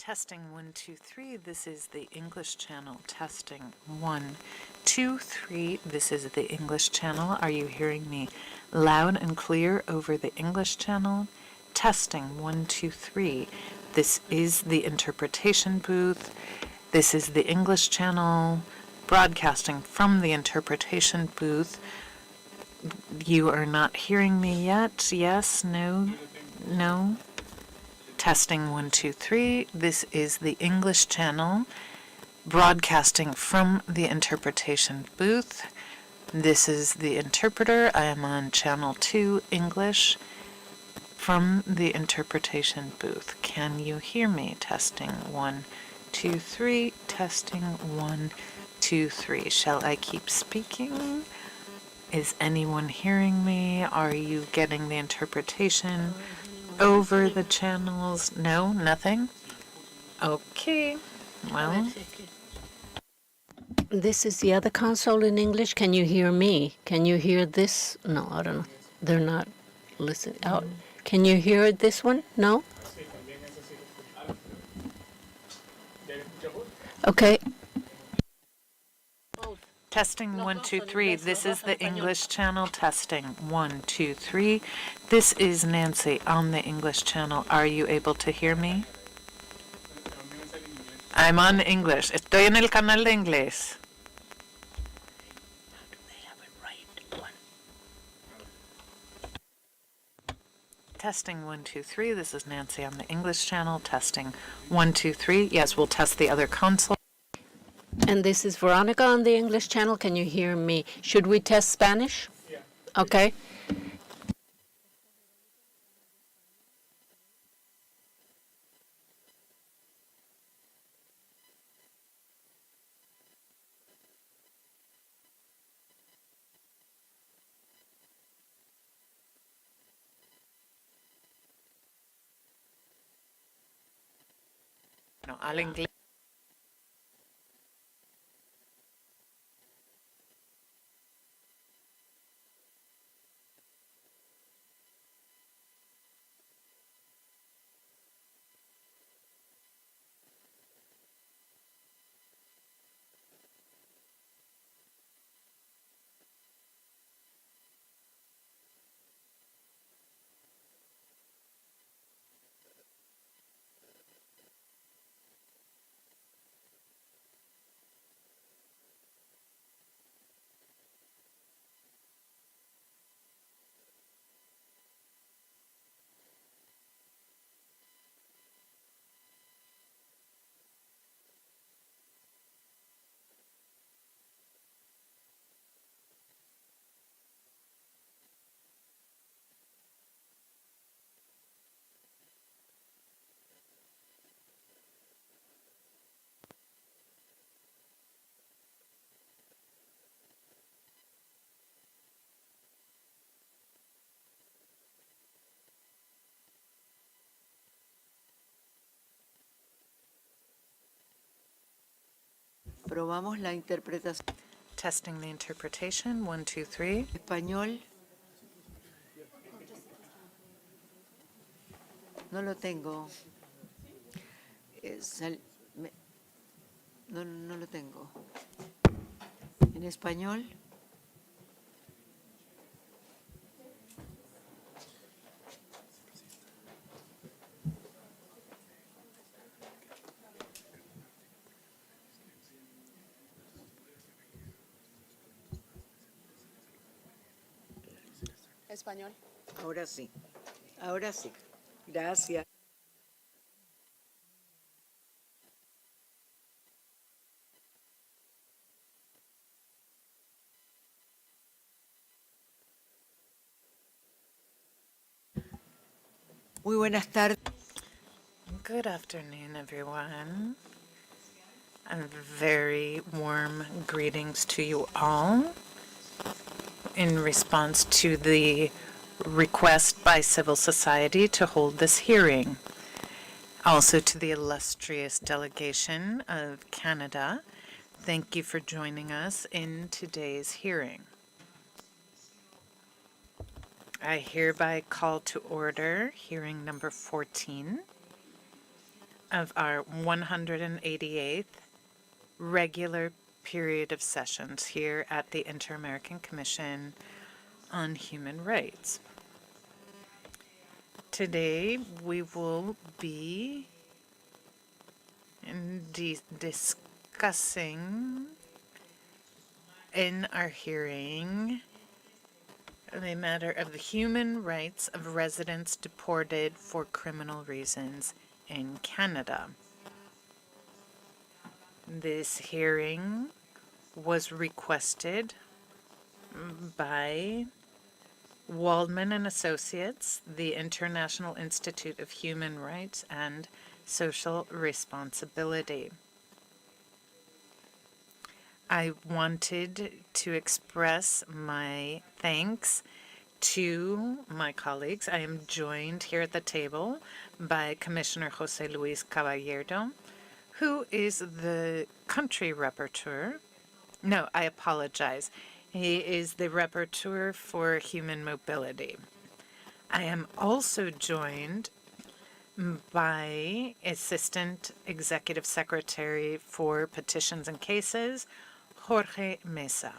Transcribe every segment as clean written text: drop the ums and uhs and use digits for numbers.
Testing 1, 2, 3. This is the English channel. Testing 1, 2, 3. This is the English channel. Are you hearing me loud and clear over the English channel? Testing 1, 2, 3. This is the interpretation booth. This is the English channel. Broadcasting from the interpretation booth. You are not hearing me yet. Yes, no, no. Testing 1, 2, 3. This is the English channel, broadcasting from the interpretation booth. This is the interpreter. I am on channel 2 English from the interpretation booth. Can you hear me? Testing 1, 2, 3. Testing 1, 2, 3. Shall I keep speaking? Is anyone hearing me? Are you getting the interpretation over the channels? No, nothing? Okay, well. This is the other console in English. Can you hear me? Can you hear this? No, I don't know. They're not listening. Oh, can you hear this one? No? Okay. Testing 1, 2, 3. This is the English channel. Testing 1, 2, 3. This is Nancy on the English channel. Are you able to hear me? I'm on English. Estoy en el canal de inglés. Testing 1, 2, 3. This is Nancy on the English channel. Testing 1, 2, 3. Yes, we'll test the other console. And this is Veronica on the English channel. Can you hear me? Should we test Spanish? Yeah. Okay. No, al inglés. Probamos la interpretación. Testing the interpretation. 1, 2, 3. Español. No lo tengo. No lo tengo. En español. Español. Ahora sí. Ahora sí. Gracias. Muy buenas tardes. Good afternoon, everyone. And very warm greetings to you all in response to the request by civil society to hold this hearing. Also to the illustrious delegation of Canada, thank you for joining us in today's hearing. I hereby call to order hearing number 14 of our 188th regular period of sessions here at the Inter-American Commission on Human Rights. Today we will be discussing in our hearing the matter of the human rights of residents deported for criminal reasons in Canada. This hearing was requested by Waldman and Associates, the International Institute of Human Rights and Social Responsibility. I wanted to express my thanks to my colleagues. I am joined here at the table by Commissioner Jose Luis Caballero, who is the country rapporteur. No, I apologize. He is the rapporteur for human mobility. I am also joined by Assistant Executive Secretary for Petitions and Cases, Jorge Mesa.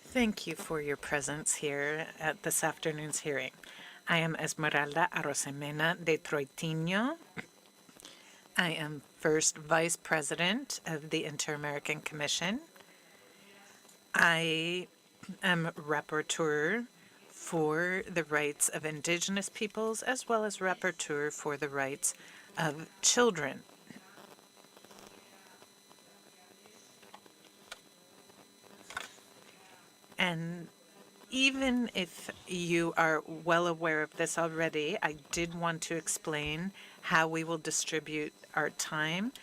Thank you for your presence here at this afternoon's hearing. I am Esmeralda Arosemena de Troitiño. I am first Vice President of the Inter-American Commission. I am rapporteur for the rights of Indigenous peoples as well as rapporteur for the rights of children. And even if you are well aware of this already, I did want to explain how we will distribute our time.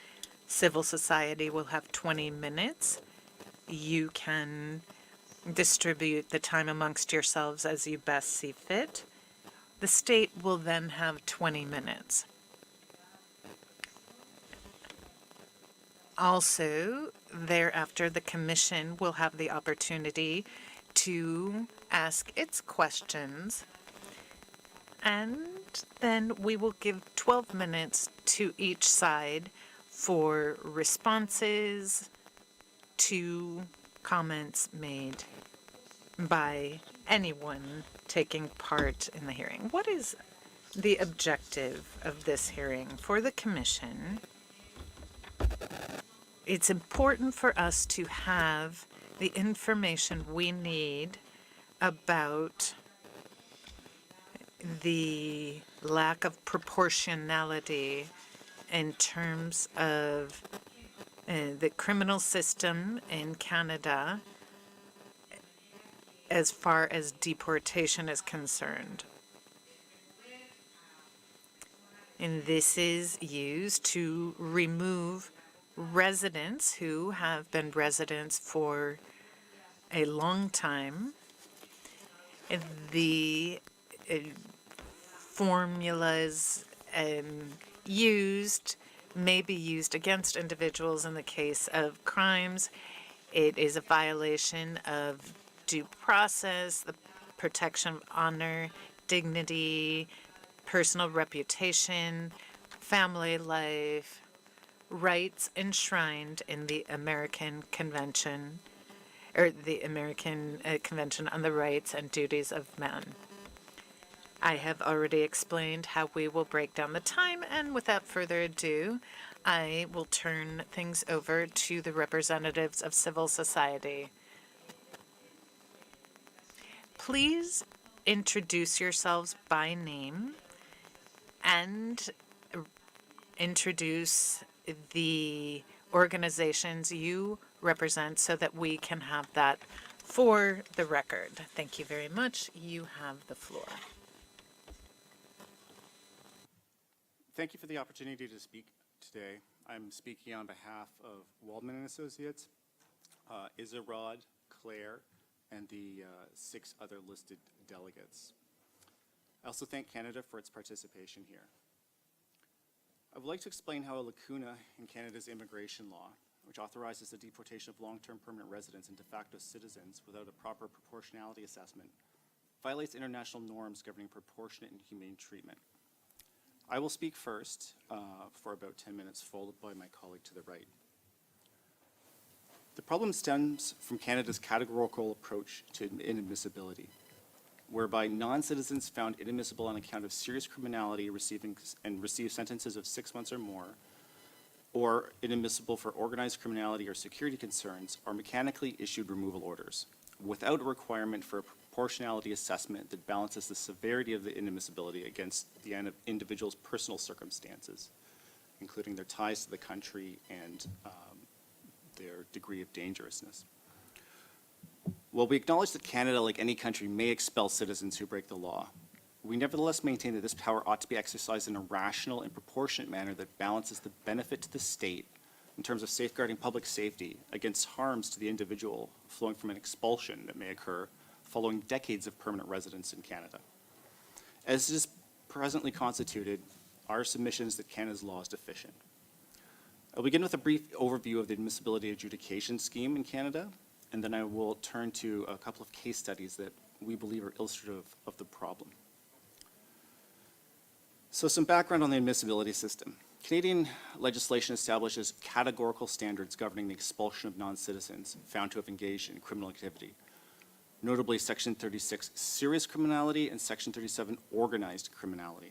Civil society will have 20 minutes. You can distribute the time amongst yourselves as you best see fit. The state will then have 20 minutes. Also, thereafter, the Commission will have the opportunity to ask its questions, and then we will give 12 minutes to each side for responses to comments made by anyone taking part in the hearing. What is the objective of this hearing for the Commission? It's important for us to have the information we need about the lack of proportionality in terms of the criminal system in Canada as far as deportation is concerned. And this is used to remove residents who have been residents for a long time. The formulas used may be used against individuals in the case of crimes. It is a violation of due process, the protection of honor, dignity, personal reputation, family life, rights enshrined in the American Convention, or the American Convention on the Rights and Duties of Man. I have already explained how we will break down the time, and without further ado, I will turn things over to the representatives of civil society. Please introduce yourselves by name and introduce the organizations you represent so that we can have that for the record. Thank you very much. You have the floor. Thank you for the opportunity to speak today. I'm speaking on behalf of Waldman and Associates, Isarod, Claire, and the 6 other listed delegates. I also thank Canada for its participation here. I would like to explain how a lacuna in Canada's immigration law, which authorizes the deportation of long-term permanent residents and de facto citizens without a proper proportionality assessment, violates international norms governing proportionate and humane treatment. I will speak first for about 10 minutes, followed by my colleague to the right. The problem stems from Canada's categorical approach to inadmissibility, whereby non-citizens found inadmissible on account of serious criminality receive sentences of 6 months or more, or inadmissible for organized criminality or security concerns, are mechanically issued removal orders, without a requirement for a proportionality assessment that balances the severity of the inadmissibility against the individual's personal circumstances, including their ties to the country and their degree of dangerousness. While we acknowledge that Canada, like any country, may expel citizens who break the law, we nevertheless maintain that this power ought to be exercised in a rational and proportionate manner that balances the benefit to the state in terms of safeguarding public safety against harms to the individual flowing from an expulsion that may occur following decades of permanent residence in Canada. As it is presently constituted, our submission is that Canada's law is deficient. I'll begin with a brief overview of the admissibility adjudication scheme in Canada, and then I will turn to a couple of case studies that we believe are illustrative of the problem. So some background on the admissibility system. Canadian legislation establishes categorical standards governing the expulsion of non-citizens found to have engaged in criminal activity, notably Section 36, serious criminality, and Section 37, organized criminality.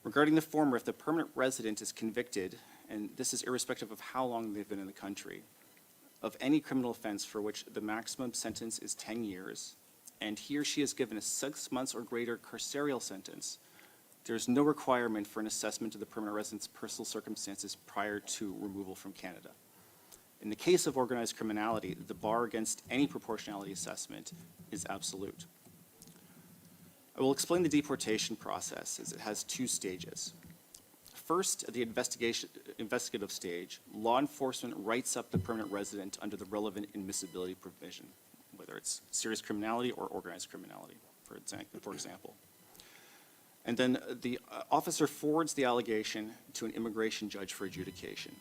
Regarding the former, if the permanent resident is convicted, and this is irrespective of how long they've been in the country, of any criminal offense for which the maximum sentence is 10 years, and he or she is given a 6 months or greater carceral sentence, there is no requirement for an assessment of the permanent resident's personal circumstances prior to removal from Canada. In the case of organized criminality, the bar against any proportionality assessment is absolute. I will explain the deportation process, as it has 2 stages. First, at the investigative stage, law enforcement writes up the permanent resident under the relevant admissibility provision, whether it's serious criminality or organized criminality, for example. And then the officer forwards the allegation to an immigration judge for adjudication.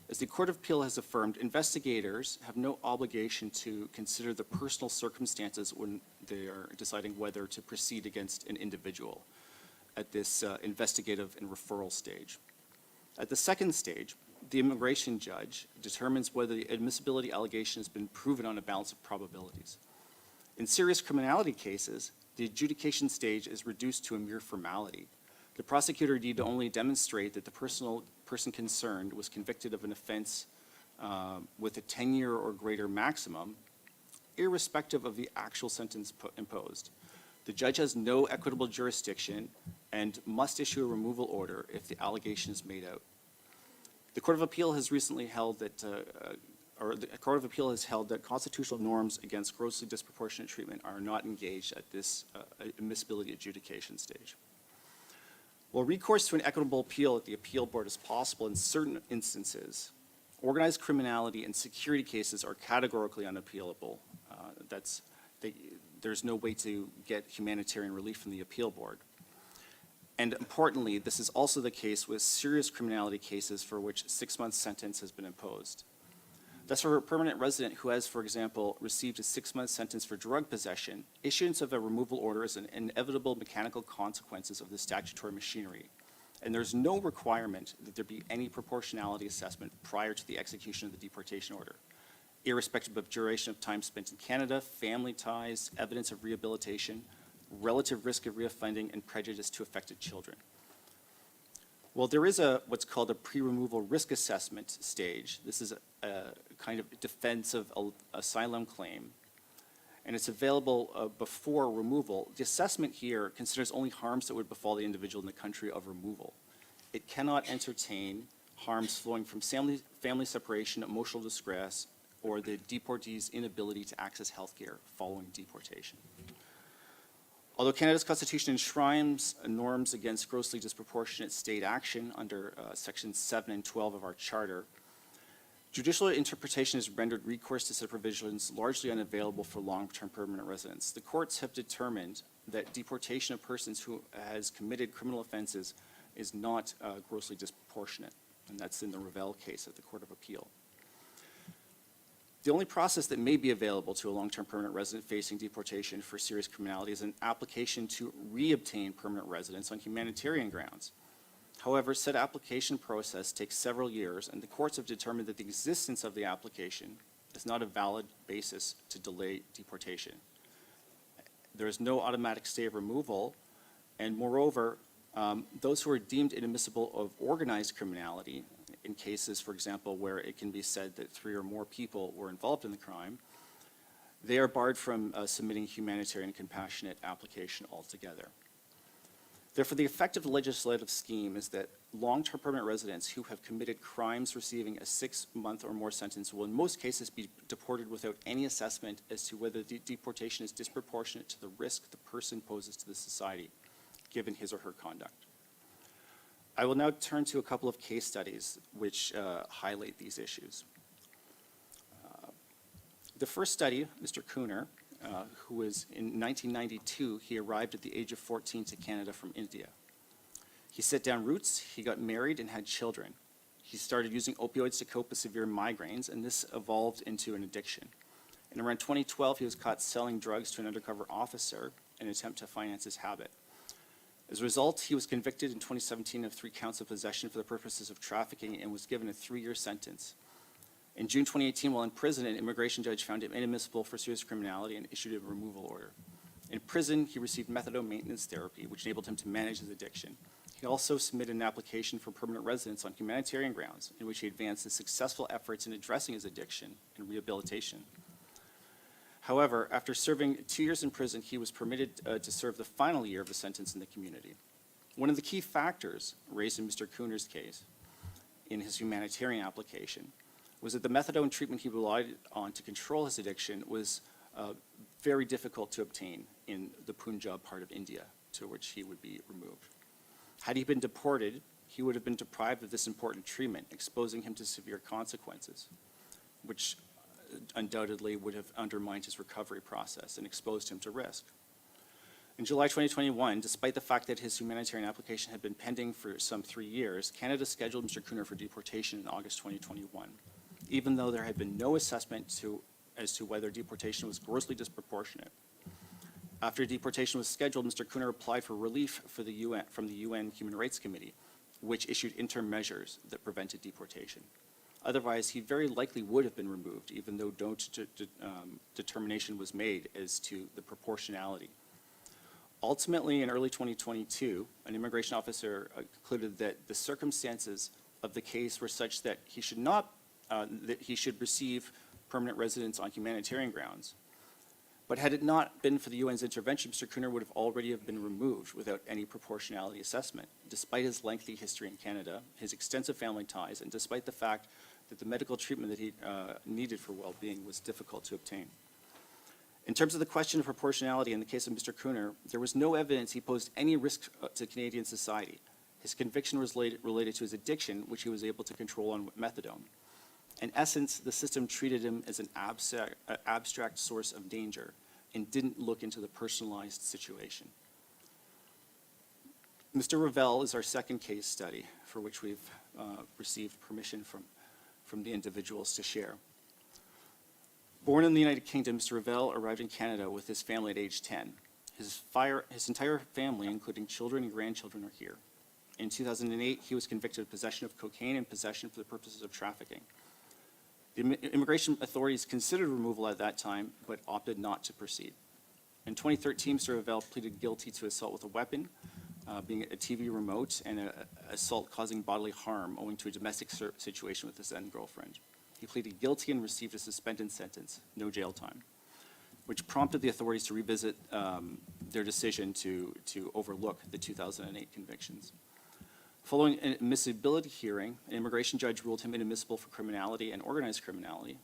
As the Court of Appeal has affirmed, investigators have no obligation to consider the personal circumstances when they are deciding whether to proceed against an individual at this investigative and referral stage. At the second stage, the immigration judge determines whether the admissibility allegation has been proven on a balance of probabilities. In serious criminality cases, the adjudication stage is reduced to a mere formality. The prosecutor need only demonstrate that the person concerned was convicted of an offense with a 10-year or greater maximum, irrespective of the actual sentence imposed. The judge has no equitable jurisdiction and must issue a removal order if the allegation is made out. The Court of Appeal has recently held that the Court of Appeal has held that constitutional norms against grossly disproportionate treatment are not engaged at this admissibility adjudication stage. While recourse to an equitable appeal at the appeal board is possible in certain instances, organized criminality and security cases are categorically unappealable. There's no way to get humanitarian relief from the appeal board. And importantly, this is also the case with serious criminality cases for which a 6-month sentence has been imposed. Thus, for a permanent resident who has, for example, received a 6-month sentence for drug possession, issuance of a removal order is an inevitable mechanical consequences of the statutory machinery. And there's no requirement that there be any proportionality assessment prior to the execution of the deportation order, irrespective of duration of time spent in Canada, family ties, evidence of rehabilitation, relative risk of reoffending, and prejudice to affected children. Well, there is what's called a pre-removal risk assessment stage. This is a kind of defensive asylum claim, and it's available before removal. The assessment here considers only harms that would befall the individual in the country of removal. It cannot entertain harms flowing from family separation, emotional distress, or the deportee's inability to access health care following deportation. Although Canada's Constitution enshrines norms against grossly disproportionate state action under Sections 7 and 12 of our Charter, judicial interpretation has rendered recourse to such provisions largely unavailable for long-term permanent residents. The courts have determined that deportation of persons who has committed criminal offenses is not grossly disproportionate, and that's in the Ravel case at the Court of Appeal. The only process that may be available to a long-term permanent resident facing deportation for serious criminality is an application to reobtain permanent residence on humanitarian grounds. However, said application process takes several years, and the courts have determined that the existence of the application is not a valid basis to delay deportation. There is no automatic stay of removal, and moreover, those who are deemed inadmissible of organized criminality, in cases, for example, where it can be said that 3 or more people were involved in the crime, they are barred from submitting humanitarian and compassionate application altogether. Therefore, the effect of the legislative scheme is that long-term permanent residents who have committed crimes receiving a 6-month or more sentence will in most cases be deported without any assessment as to whether the deportation is disproportionate to the risk the person poses to the society, given his or her conduct. I will now turn to a couple of case studies which highlight these issues. The first study, Mr. Cooner, who was in 1992, he arrived at the age of 14 to Canada from India. He set down roots, he got married and had children. He started using opioids to cope with severe migraines, and this evolved into an addiction. In around 2012, he was caught selling drugs to an undercover officer in an attempt to finance his habit. As a result, he was convicted in 2017 of 3 counts of possession for the purposes of trafficking and was given a 3-year sentence. In June 2018, while in prison, an immigration judge found him inadmissible for serious criminality and issued a removal order. In prison, he received methadone maintenance therapy, which enabled him to manage his addiction. He also submitted an application for permanent residence on humanitarian grounds, in which he advanced his successful efforts in addressing his addiction and rehabilitation. However, after serving 2 years in prison, he was permitted to serve the final year of the sentence in the community. One of the key factors raised in Mr. Cooner's case in his humanitarian application was that the methadone treatment he relied on to control his addiction was very difficult to obtain in the Punjab part of India, to which he would be removed. Had he been deported, he would have been deprived of this important treatment, exposing him to severe consequences, which undoubtedly would have undermined his recovery process and exposed him to risk. In July 2021, despite the fact that his humanitarian application had been pending for some 3 years, Canada scheduled Mr. Cooner for deportation in August 2021, even though there had been no assessment as to whether deportation was grossly disproportionate. After deportation was scheduled, Mr. Cooner applied for relief from the UN Human Rights Committee, which issued interim measures that prevented deportation. Otherwise, he very likely would have been removed, even though no determination was made as to the proportionality. Ultimately, in early 2022, an immigration officer concluded that the circumstances of the case were such that he should receive permanent residence on humanitarian grounds. But had it not been for the UN's intervention, Mr. Cooner would have already been removed without any proportionality assessment, despite his lengthy history in Canada, his extensive family ties, and despite the fact that the medical treatment that he needed for well-being was difficult to obtain. In terms of the question of proportionality in the case of Mr. Cooner, there was no evidence he posed any risk to Canadian society. His conviction was related to his addiction, which he was able to control on methadone. In essence, the system treated him as an abstract source of danger and didn't look into the personalized situation. Mr. Ravel is our second case study for which we've received permission from the individuals to share. Born in the United Kingdom, Mr. Ravel arrived in Canada with his family at age 10. His entire family, including children and grandchildren, are here. In 2008, he was convicted of possession of cocaine and possession for the purposes of trafficking. The immigration authorities considered removal at that time, but opted not to proceed. In 2013, Mr. Ravel pleaded guilty to assault with a weapon, being a TV remote, and assault causing bodily harm owing to a domestic situation with his then girlfriend. He pleaded guilty and received a suspended sentence, no jail time, which prompted the authorities to revisit their decision to overlook the 2008 convictions. Following an admissibility hearing, an immigration judge ruled him inadmissible for criminality and organized criminality,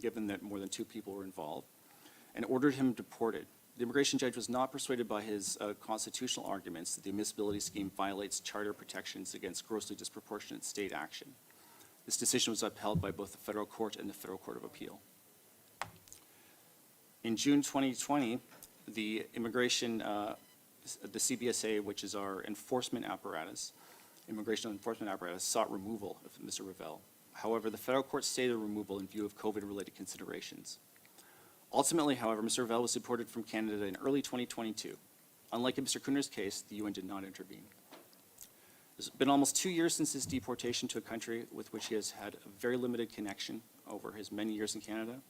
given that more than 2 people were involved, and ordered him deported. The immigration judge was not persuaded by his constitutional arguments that the admissibility scheme violates charter protections against grossly disproportionate state action. This decision was upheld by both the federal court and the Federal Court of Appeal. In June 2020, the CBSA, which is our immigration enforcement apparatus, sought removal of Mr. Ravel. However, the federal court stayed the removal in view of COVID-related considerations. Ultimately, however, Mr. Revelle was deported from Canada in early 2022. Unlike in Mr. Kuner's case, the UN did not intervene. It's been almost 2 years since his deportation to a country with which he has had a very limited connection over his many years in Canada.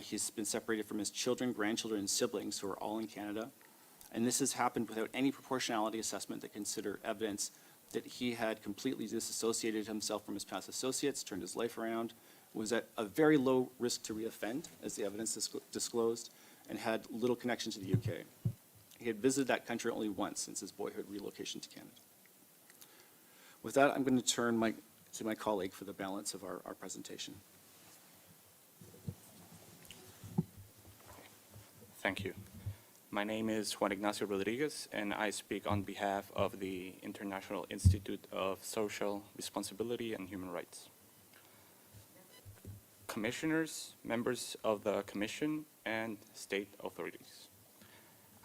He's been separated from his children, grandchildren, and siblings who are all in Canada. And this has happened without any proportionality assessment that consider evidence that he had completely disassociated himself from his past associates, turned his life around, was at a very low risk to reoffend, as the evidence disclosed, and had little connection to the UK. He had visited that country only once since his boyhood relocation to Canada. With that, I'm going to turn to my colleague for the balance of our presentation. Thank you. My name is Juan Ignacio Rodriguez, and I speak on behalf of the International Institute of Social Responsibility and Human Rights. Commissioners, members of the Commission, and state authorities.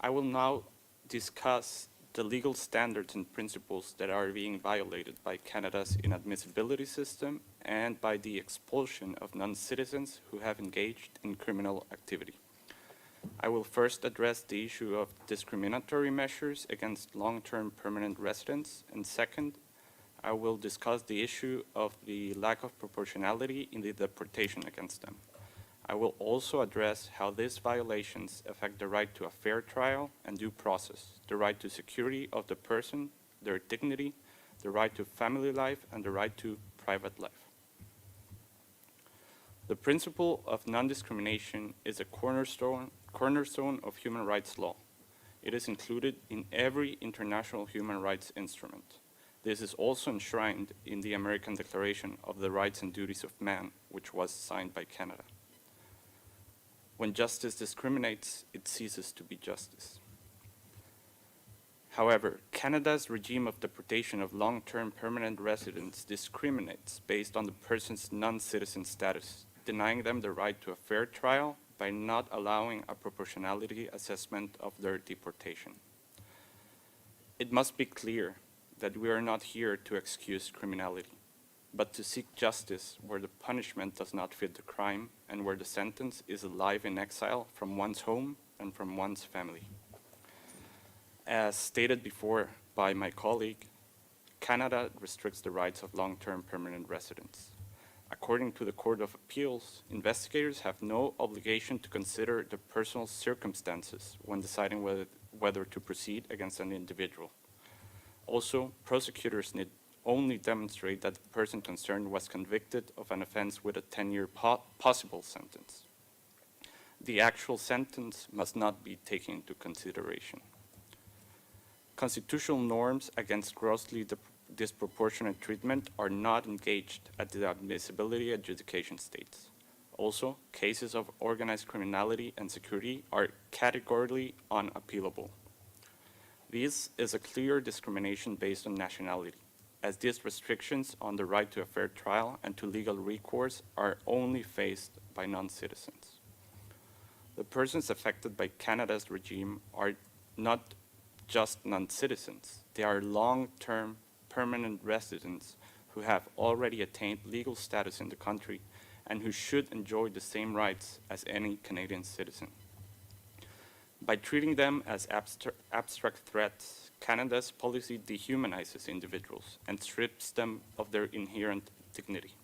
I will now discuss the legal standards and principles that are being violated by Canada's inadmissibility system and by the expulsion of non-citizens who have engaged in criminal activity. I will first address the issue of discriminatory measures against long-term permanent residents, and second, I will discuss the issue of the lack of proportionality in the deportation against them. I will also address how these violations affect the right to a fair trial and due process, the right to security of the person, their dignity, the right to family life, and the right to private life. The principle of non-discrimination is a cornerstone of human rights law. It is included in every international human rights instrument. This is also enshrined in the American Declaration of the Rights and Duties of Man, which was signed by Canada. When justice discriminates, it ceases to be justice. However, Canada's regime of deportation of long-term permanent residents discriminates based on the person's non-citizen status, denying them the right to a fair trial by not allowing a proportionality assessment of their deportation. It must be clear that we are not here to excuse criminality, but to seek justice where the punishment does not fit the crime and where the sentence is a life in exile from one's home and from one's family. As stated before by my colleague, Canada restricts the rights of long-term permanent residents. According to the Court of Appeals, investigators have no obligation to consider the personal circumstances when deciding whether to proceed against an individual. Also, prosecutors need only demonstrate that the person concerned was convicted of an offense with a 10-year possible sentence. The actual sentence must not be taken into consideration. Constitutional norms against grossly disproportionate treatment are not engaged at the admissibility adjudication states. Also, cases of organized criminality and security are categorically unappealable. This is a clear discrimination based on nationality, as these restrictions on the right to a fair trial and to legal recourse are only faced by non-citizens. The persons affected by Canada's regime are not just non-citizens, they are long-term permanent residents who have already attained legal status in the country and who should enjoy the same rights as any Canadian citizen. By treating them as abstract threats, Canada's policy dehumanizes individuals and strips them of their inherent dignity.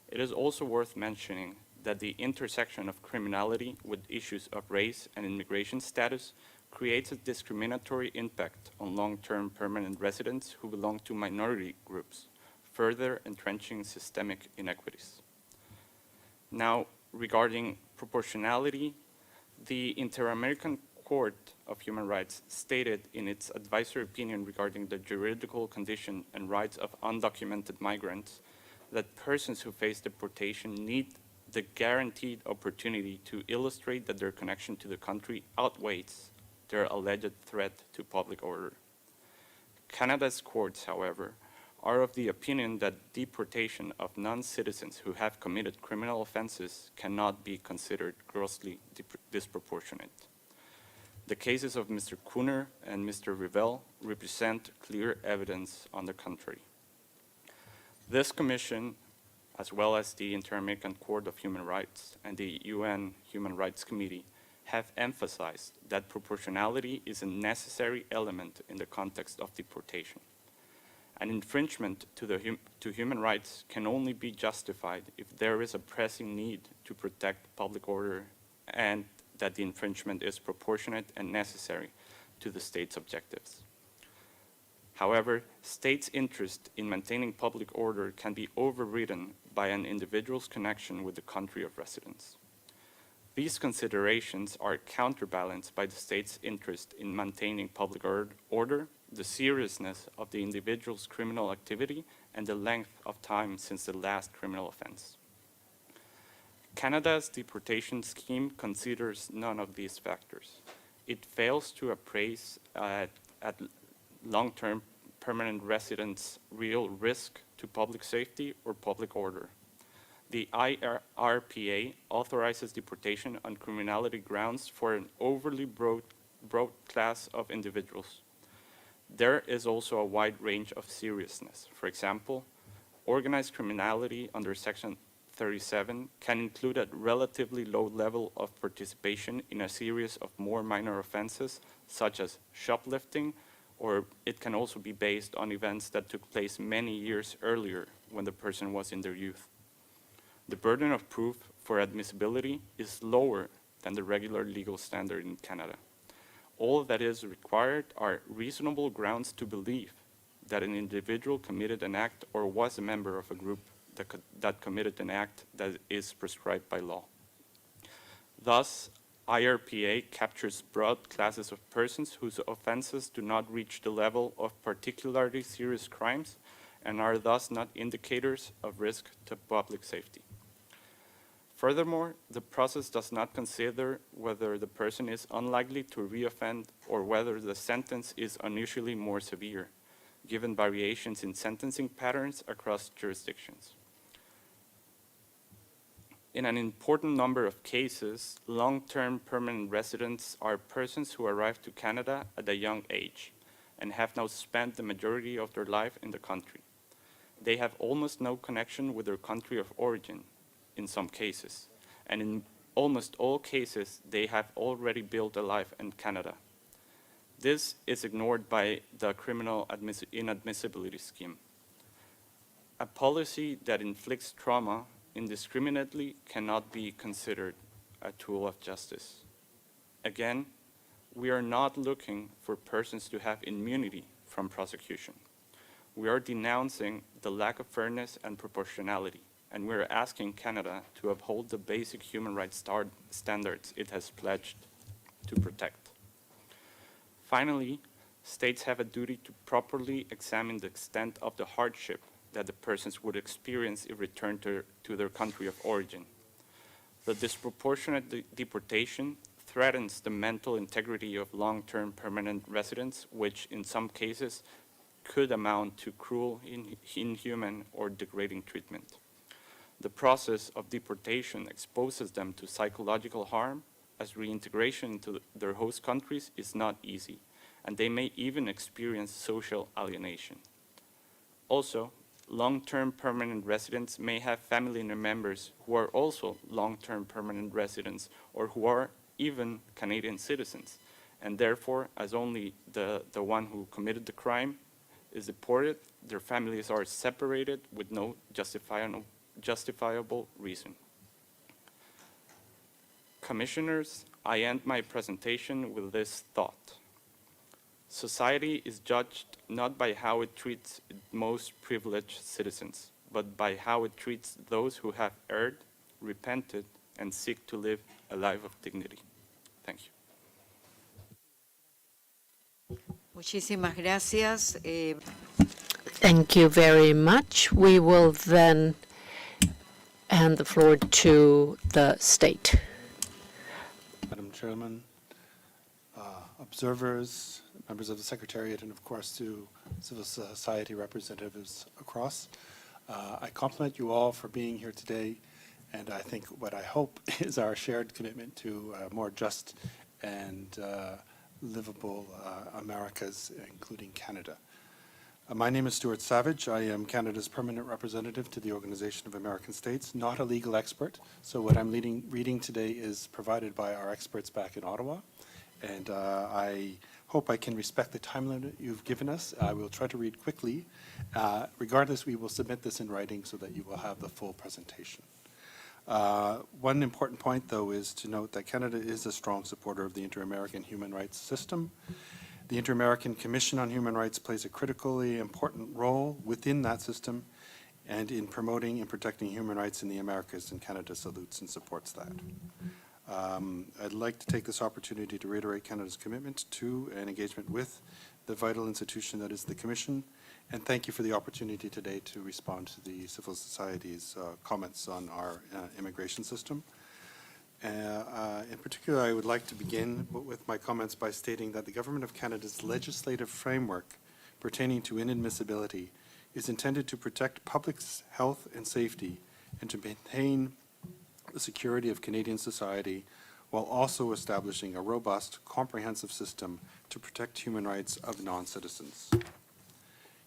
It is also worth mentioning that the intersection of criminality with issues of race and immigration status creates a discriminatory impact on long-term permanent residents who belong to minority groups, further entrenching systemic inequities. Now, regarding proportionality, the Inter-American Court of Human Rights stated in its advisory opinion regarding the juridical condition and rights of undocumented migrants that persons who face deportation need the guaranteed opportunity to illustrate that their connection to the country outweighs their alleged threat to public order. Canada's courts, however, are of the opinion that deportation of non-citizens who have committed criminal offenses cannot be considered grossly disproportionate. The cases of Mr. Kuner and Mr. Revelle represent clear evidence on the contrary. This commission as well as the Inter-American Court of Human Rights and the UN Human Rights Committee, have emphasized that proportionality is a necessary element in the context of deportation. An infringement to human rights can only be justified if there is a pressing need to protect public order and that the infringement is proportionate and necessary to the state's objectives. However, states' interest in maintaining public order can be overridden by an individual's connection with the country of residence. These considerations are counterbalanced by the state's interest in maintaining public order, the seriousness of the individual's criminal activity, and the length of time since the last criminal offense. Canada's deportation scheme considers none of these factors. It fails to appraise at long-term permanent residents' real risk to public safety or public order. The IRPA authorizes deportation on criminality grounds for an overly broad class of individuals. There is also a wide range of seriousness. For example, organized criminality under Section 37 can include a relatively low level of participation in a series of more minor offenses, such as shoplifting, or it can also be based on events that took place many years earlier when the person was in their youth. The burden of proof for admissibility is lower than the regular legal standard in Canada. All that is required are reasonable grounds to believe that an individual committed an act or was a member of a group that committed an act that is prescribed by law. Thus, IRPA captures broad classes of persons whose offenses do not reach the level of particularly serious crimes and are thus not indicators of risk to public safety. Furthermore, the process does not consider whether the person is unlikely to reoffend or whether the sentence is unusually more severe, given variations in sentencing patterns across jurisdictions. In an important number of cases, long-term permanent residents are persons who arrived to Canada at a young age and have now spent the majority of their life in the country. They have almost no connection with their country of origin in some cases, and in almost all cases, they have already built a life in Canada. This is ignored by the criminal inadmissibility scheme. A policy that inflicts trauma indiscriminately cannot be considered a tool of justice. Again, we are not looking for persons to have immunity from prosecution. We are denouncing the lack of fairness and proportionality, and we are asking Canada to uphold the basic human rights standards it has pledged to protect. Finally, states have a duty to properly examine the extent of the hardship that the persons would experience if returned to their country of origin. The disproportionate deportation threatens the mental integrity of long-term permanent residents, which in some cases could amount to cruel, inhuman, or degrading treatment. The process of deportation exposes them to psychological harm, as reintegration into their host countries is not easy, and they may even experience social alienation. Also, long-term permanent residents may have family members who are also long-term permanent residents or who are even Canadian citizens, and therefore, as only the one who committed the crime is deported, their families are separated with no justifiable reason. Commissioners, I end my presentation with this thought. Society is judged not by how it treats its most privileged citizens, but by how it treats those who have erred, repented, and seek to live a life of dignity. Thank you. Muchísimas gracias. Thank you very much. We will then hand the floor to the state. Madam Chairman, observers, members of the Secretariat, and of course to civil society representatives across. I compliment you all for being here today, and I think what I hope is our shared commitment to more just and livable Americas, including Canada. My name is Stuart Savage. I am Canada's permanent representative to the Organization of American States, not a legal expert. So what I'm reading today is provided by our experts back in Ottawa. And I hope I can respect the time limit you've given us. I will try to read quickly. Regardless, we will submit this in writing so that you will have the full presentation. One important point, though, is to note that Canada is a strong supporter of the Inter-American human rights system. The Inter-American Commission on Human Rights plays a critically important role within that system and in promoting and protecting human rights in the Americas, and Canada salutes and supports that. I'd like to take this opportunity to reiterate Canada's commitment to and engagement with the vital institution that is the Commission, and thank you for the opportunity today to respond to the civil society's comments on our immigration system. In particular, I would like to begin with my comments by stating that the Government of Canada's legislative framework pertaining to inadmissibility is intended to protect public health and safety and to maintain the security of Canadian society while also establishing a robust, comprehensive system to protect human rights of non-citizens.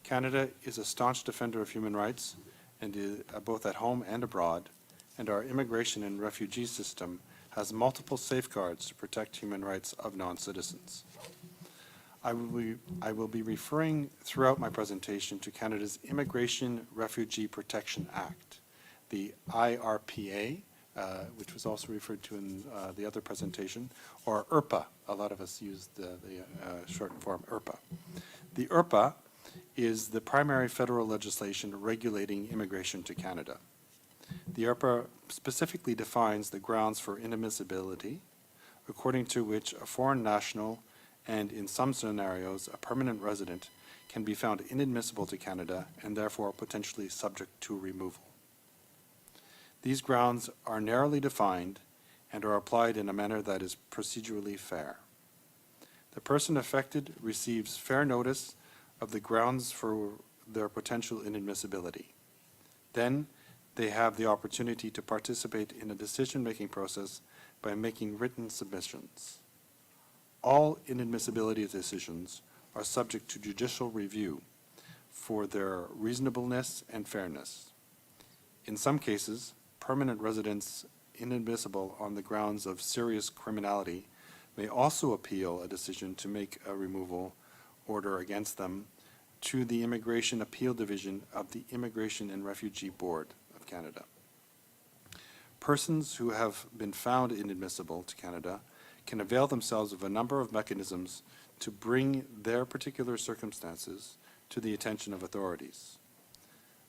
Canada is a staunch defender of human rights, and both at home and abroad, and our immigration and refugee system has multiple safeguards to protect human rights of non-citizens. I will be referring throughout my presentation to Canada's Immigration Refugee Protection Act, the IRPA, which was also referred to in the other presentation, or IRPA. A lot of us use the short form IRPA. The IRPA is the primary federal legislation regulating immigration to Canada. The IRPA specifically defines the grounds for inadmissibility, according to which a foreign national and, in some scenarios, a permanent resident can be found inadmissible to Canada and therefore potentially subject to removal. These grounds are narrowly defined and are applied in a manner that is procedurally fair. The person affected receives fair notice of the grounds for their potential inadmissibility. Then, they have the opportunity to participate in a decision-making process by making written submissions. All inadmissibility decisions are subject to judicial review for their reasonableness and fairness. In some cases, permanent residents inadmissible on the grounds of serious criminality may also appeal a decision to make a removal order against them to the Immigration Appeal Division of the Immigration and Refugee Board of Canada. Persons who have been found inadmissible to Canada can avail themselves of a number of mechanisms to bring their particular circumstances to the attention of authorities.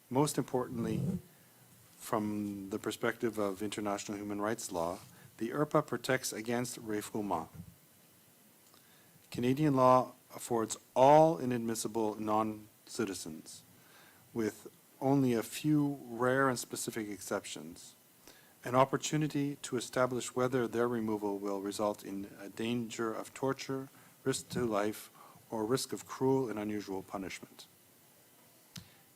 Most importantly, from the perspective of international human rights law, the IRPA protects against refoulement. Canadian law affords all inadmissible non-citizens, with only a few rare and specific exceptions, an opportunity to establish whether their removal will result in a danger of torture, risk to life, or risk of cruel and unusual punishment.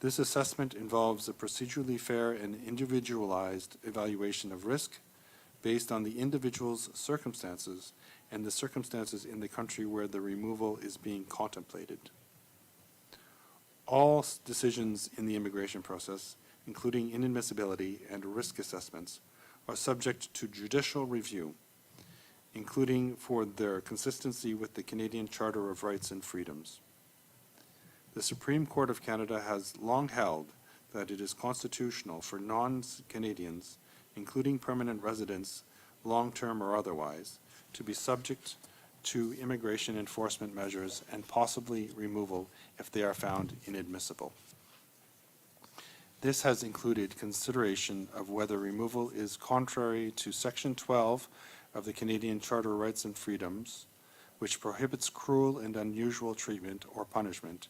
This assessment involves a procedurally fair and individualized evaluation of risk based on the individual's circumstances and the circumstances in the country where the removal is being contemplated. All decisions in the immigration process, including inadmissibility and risk assessments, are subject to judicial review, including for their consistency with the Canadian Charter of Rights and Freedoms. The Supreme Court of Canada has long held that it is constitutional for non-Canadians, including permanent residents, long-term or otherwise, to be subject to immigration enforcement measures and possibly removal if they are found inadmissible. This has included consideration of whether removal is contrary to Section 12 of the Canadian Charter of Rights and Freedoms, which prohibits cruel and unusual treatment or punishment,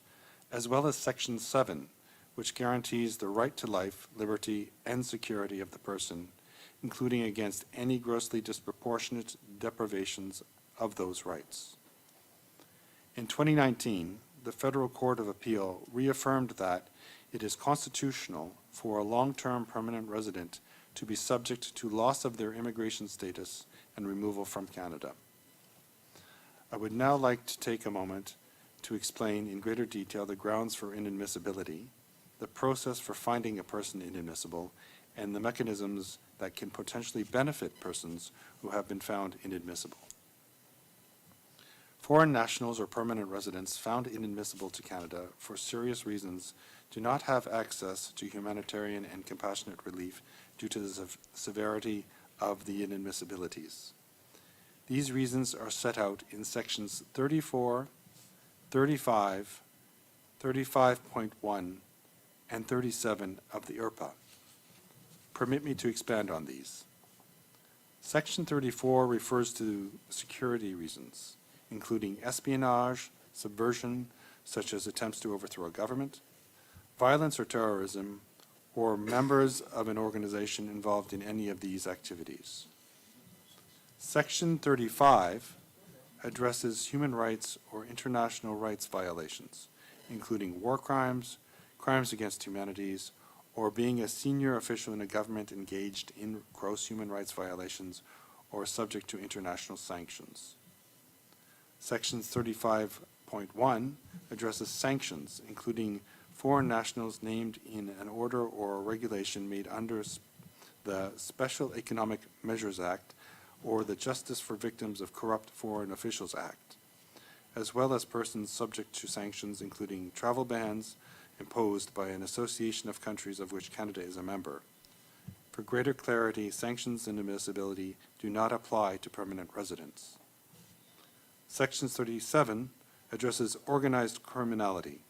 as well as Section 7, which guarantees the right to life, liberty, and security of the person, including against any grossly disproportionate deprivations of those rights. In 2019, the Federal Court of Appeal reaffirmed that it is constitutional for a long-term permanent resident to be subject to loss of their immigration status and removal from Canada. I would now like to take a moment to explain in greater detail the grounds for inadmissibility, the process for finding a person inadmissible, and the mechanisms that can potentially benefit persons who have been found inadmissible. Foreign nationals or permanent residents found inadmissible to Canada for serious reasons do not have access to humanitarian and compassionate relief due to the severity of the inadmissibilities. These reasons are set out in sections 34, 35, 35.1, and 37 of the IRPA. Permit me to expand on these. Section 34 refers to security reasons, including espionage, subversion, such as attempts to overthrow a government, violence or terrorism, or members of an organization involved in any of these activities. Section 35 addresses human rights or international rights violations, including war crimes, crimes against humanities, or being a senior official in a government engaged in gross human rights violations or subject to international sanctions. Section 35.1 addresses sanctions, including foreign nationals named in an order or a regulation made under the Special Economic Measures Act or the Justice for Victims of Corrupt Foreign Officials Act, as well as persons subject to sanctions including travel bans imposed by an association of countries of which Canada is a member. For greater clarity, sanctions and inadmissibility do not apply to permanent residents. Section 37 addresses organized criminality,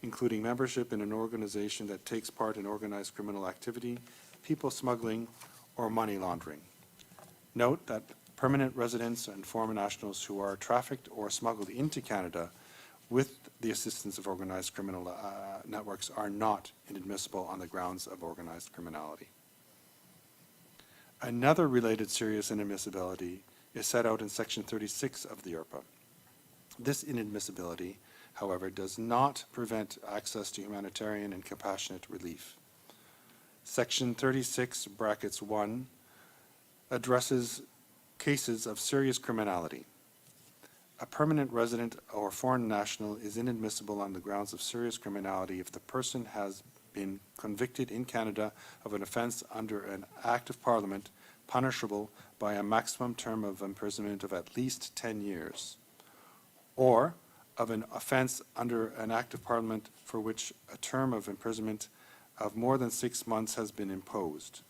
including membership in an organization that takes part in organized criminal activity, people smuggling, or money laundering. Note that permanent residents and foreign nationals who are trafficked or smuggled into Canada with the assistance of organized criminal networks are not inadmissible on the grounds of organized criminality. Another related serious inadmissibility is set out in Section 36 of the IRPA. This inadmissibility, however, does not prevent access to humanitarian and compassionate relief. Section 36, brackets 1, addresses cases of serious criminality. A permanent resident or foreign national is inadmissible on the grounds of serious criminality if the person has been convicted in Canada of an offense under an Act of Parliament punishable by a maximum term of imprisonment of at least 10 years, or of an offense under an Act of Parliament for which a term of imprisonment of more than 6 months has been imposed,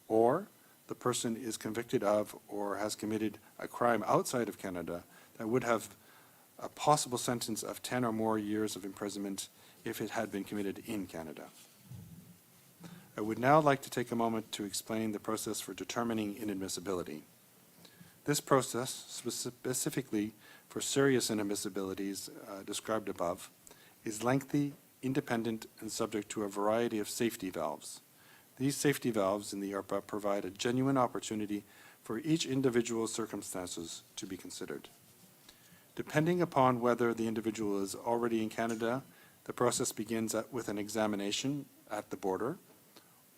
or the person is convicted of or has committed a crime outside of Canada that would have a possible sentence of 10 or more years of imprisonment if it had been committed in Canada. I would now like to take a moment to explain the process for determining inadmissibility. This process, specifically for serious inadmissibilities described above, is lengthy, independent, and subject to a variety of safety valves. These safety valves in the IRPA provide a genuine opportunity for each individual's circumstances to be considered. Depending upon whether the individual is already in Canada, the process begins with an examination at the border,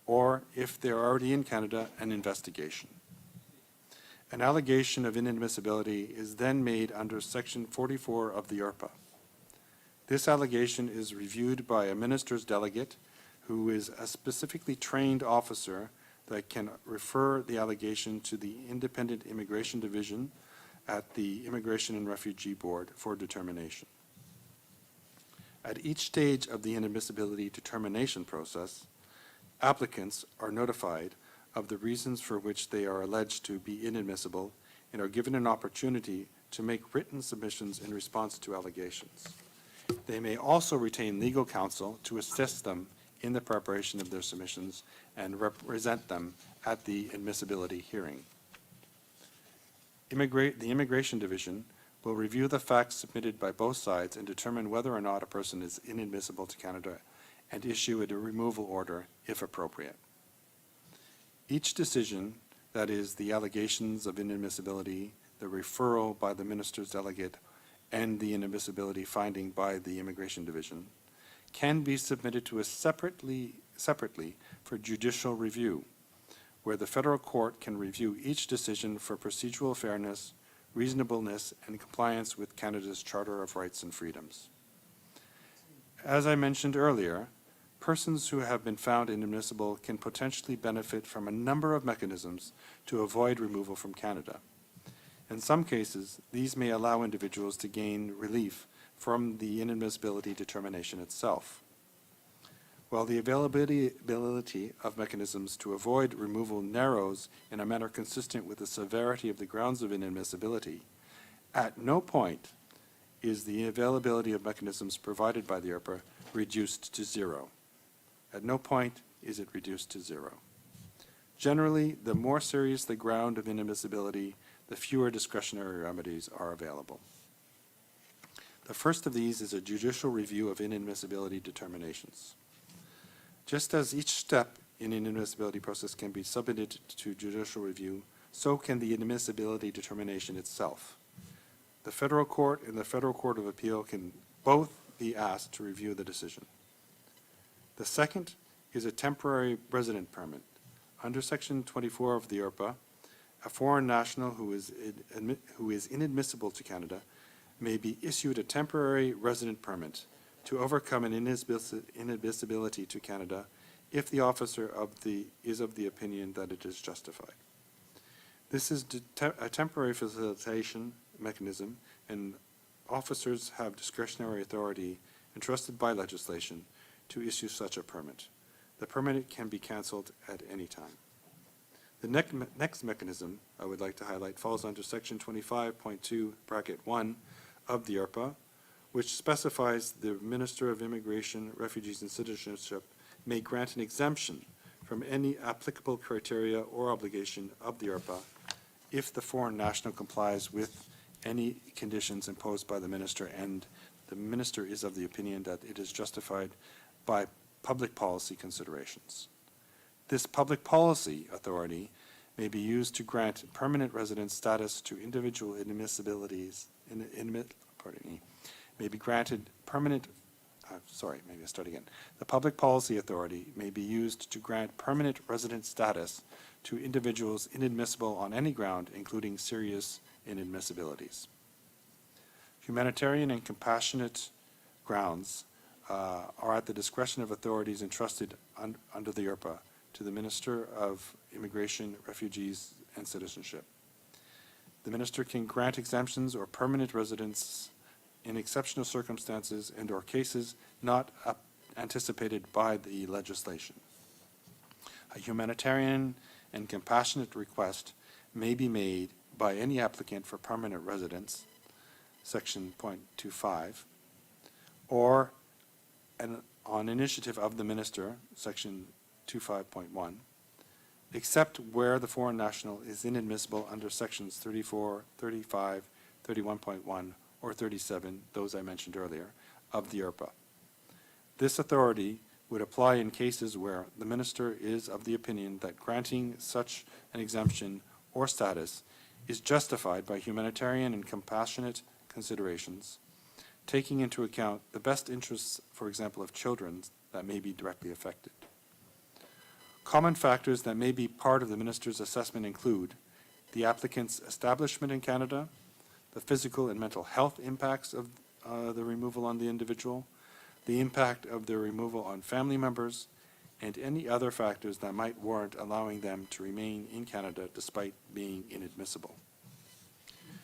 or if they're already in Canada, an investigation. An allegation of inadmissibility is then made under Section 44 of the IRPA. This allegation is reviewed by a minister's delegate who is a specifically trained officer that can refer the allegation to the Independent Immigration Division at the Immigration and Refugee Board for determination. At each stage of the inadmissibility determination process, applicants are notified of the reasons for which they are alleged to be inadmissible and are given an opportunity to make written submissions in response to allegations. They may also retain legal counsel to assist them in the preparation of their submissions and represent them at the admissibility hearing. The Immigration Division will review the facts submitted by both sides and determine whether or not a person is inadmissible to Canada and issue a removal order if appropriate. Each decision, that is, the allegations of inadmissibility, the referral by the minister's delegate, and the inadmissibility finding by the Immigration Division, can be submitted to us separately for judicial review, where the federal court can review each decision for procedural fairness, reasonableness, and compliance with Canada's Charter of Rights and Freedoms. As I mentioned earlier, persons who have been found inadmissible can potentially benefit from a number of mechanisms to avoid removal from Canada. In some cases, these may allow individuals to gain relief from the inadmissibility determination itself. While the availability of mechanisms to avoid removal narrows in a manner consistent with the severity of the grounds of inadmissibility, at no point is the availability of mechanisms provided by the IRPA reduced to zero. At no point is it reduced to zero. Generally, the more serious the ground of inadmissibility, the fewer discretionary remedies are available. The first of these is a judicial review of inadmissibility determinations. Just as each step in an inadmissibility process can be submitted to judicial review, so can the inadmissibility determination itself. The federal court and the Federal Court of Appeal can both be asked to review the decision. The second is a temporary resident permit. Under Section 24 of the IRPA, a foreign national who is inadmissible to Canada may be issued a temporary resident permit to overcome an inadmissibility to Canada if the officer is of the opinion that it is justified. This is a temporary facilitation mechanism, and officers have discretionary authority entrusted by legislation to issue such a permit. The permit can be canceled at any time. The next mechanism I would like to highlight falls under Section 25.2(1) of the IRPA, which specifies the Minister of Immigration, Refugees, and Citizenship may grant an exemption from any applicable criteria or obligation of the IRPA if the foreign national complies with any conditions imposed by the minister and the minister is of the opinion that it is justified by public policy considerations. This public policy authority may be used to grant permanent residence status to individual inadmissibilities, may be granted permanent, The public policy authority may be used to grant permanent resident status to individuals inadmissible on any ground, including serious inadmissibilities. Humanitarian and compassionate grounds are at the discretion of authorities entrusted under the IRPA to the Minister of Immigration, Refugees, and Citizenship. The minister can grant exemptions or permanent residence in exceptional circumstances and/or cases not anticipated by the legislation. A humanitarian and compassionate request may be made by any applicant for permanent residence, Section .25, or on initiative of the minister, Section 25.1, except where the foreign national is inadmissible under Sections 34, 35, 31.1, or 37, those I mentioned earlier, of the IRPA. This authority would apply in cases where the minister is of the opinion that granting such an exemption or status is justified by humanitarian and compassionate considerations, taking into account the best interests, for example, of children that may be directly affected. Common factors that may be part of the minister's assessment include the applicant's establishment in Canada, the physical and mental health impacts of the removal on the individual, the impact of the removal on family members, and any other factors that might warrant allowing them to remain in Canada despite being inadmissible.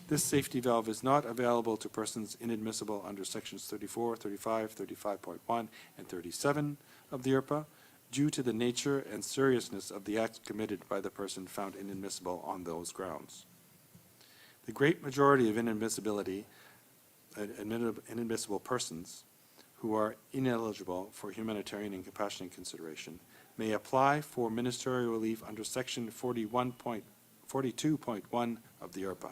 This safety valve is not available to persons inadmissible under Sections 34, 35, 35.1, and 37 of the IRPA due to the nature and seriousness of the acts committed by the person found inadmissible on those grounds. The great majority of inadmissible persons who are ineligible for humanitarian and compassionate consideration may apply for ministerial relief under Section 42.1 of the IRPA.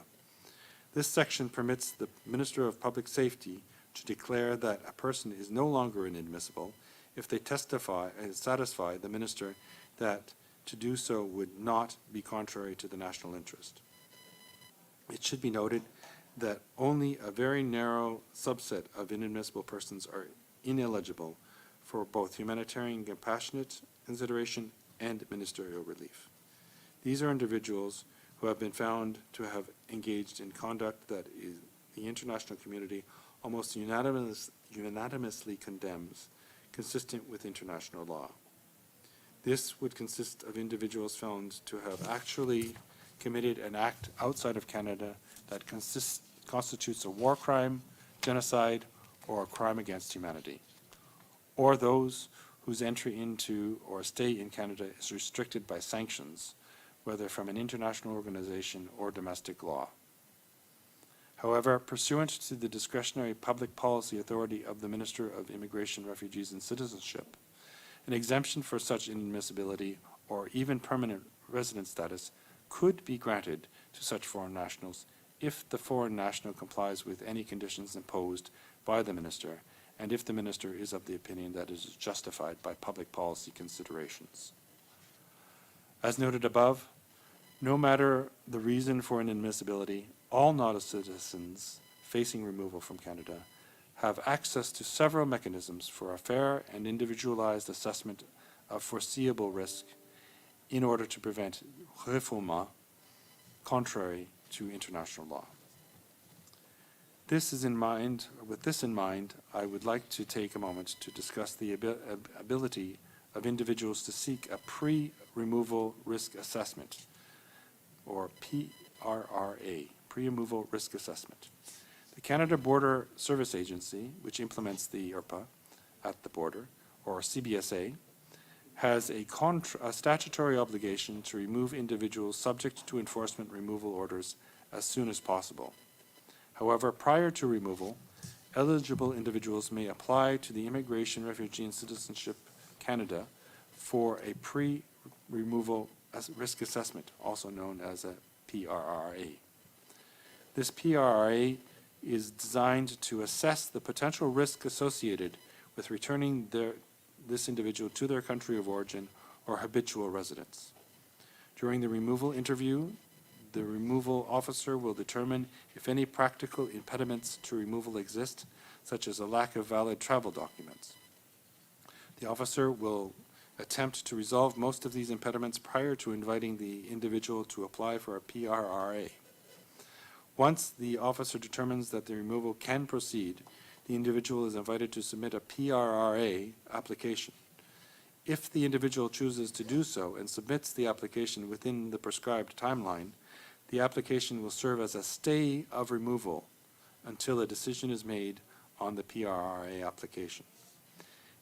This section permits the Minister of Public Safety to declare that a person is no longer inadmissible if they testify and satisfy the minister that to do so would not be contrary to the national interest. It should be noted that only a very narrow subset of inadmissible persons are ineligible for both humanitarian and compassionate consideration and ministerial relief. These are individuals who have been found to have engaged in conduct that the international community almost unanimously condemns, consistent with international law. This would consist of individuals found to have actually committed an act outside of Canada that constitutes a war crime, genocide, or a crime against humanity, or those whose entry into or stay in Canada is restricted by sanctions, whether from an international organization or domestic law. However, pursuant to the discretionary public policy authority of the Minister of Immigration, Refugees, and Citizenship, an exemption for such inadmissibility or even permanent resident status could be granted to such foreign nationals if the foreign national complies with any conditions imposed by the minister and if the minister is of the opinion that it is justified by public policy considerations. As noted above, no matter the reason for an inadmissibility, all non-citizens facing removal from Canada have access to several mechanisms for a fair and individualized assessment of foreseeable risk in order to prevent refoulement contrary to international law. With this in mind, I would like to take a moment to discuss the ability of individuals to seek a pre-removal risk assessment, or PRRA, pre-removal risk assessment. The Canada Border Service Agency, which implements the IRPA at the border, or CBSA, has a statutory obligation to remove individuals subject to enforcement removal orders as soon as possible. However, prior to removal, eligible individuals may apply to the Immigration, Refugee, and Citizenship Canada for a pre-removal risk assessment, also known as a PRRA. This PRRA is designed to assess the potential risk associated with returning this individual to their country of origin or habitual residence. During the removal interview, the removal officer will determine if any practical impediments to removal exist, such as a lack of valid travel documents. The officer will attempt to resolve most of these impediments prior to inviting the individual to apply for a PRRA. Once the officer determines that the removal can proceed, the individual is invited to submit a PRRA application. If the individual chooses to do so and submits the application within the prescribed timeline, the application will serve as a stay of removal until a decision is made on the PRRA application.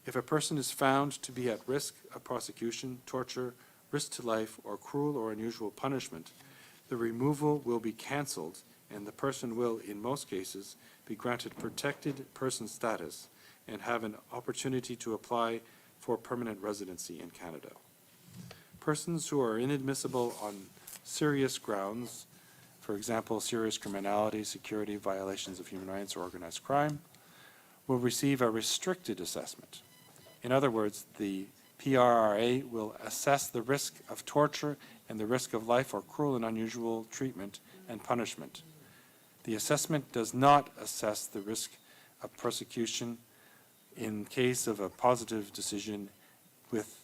If a person is found to be at risk of prosecution, torture, risk to life, or cruel or unusual punishment, the removal will be cancelled and the person will, in most cases, be granted protected person status and have an opportunity to apply for permanent residency in Canada. Persons who are inadmissible on serious grounds, for example, serious criminality, security, violations of human rights, or organized crime, will receive a restricted assessment. In other words, the PRRA will assess the risk of torture and the risk of life or cruel and unusual treatment and punishment. The assessment does not assess the risk of persecution. In case of a positive decision with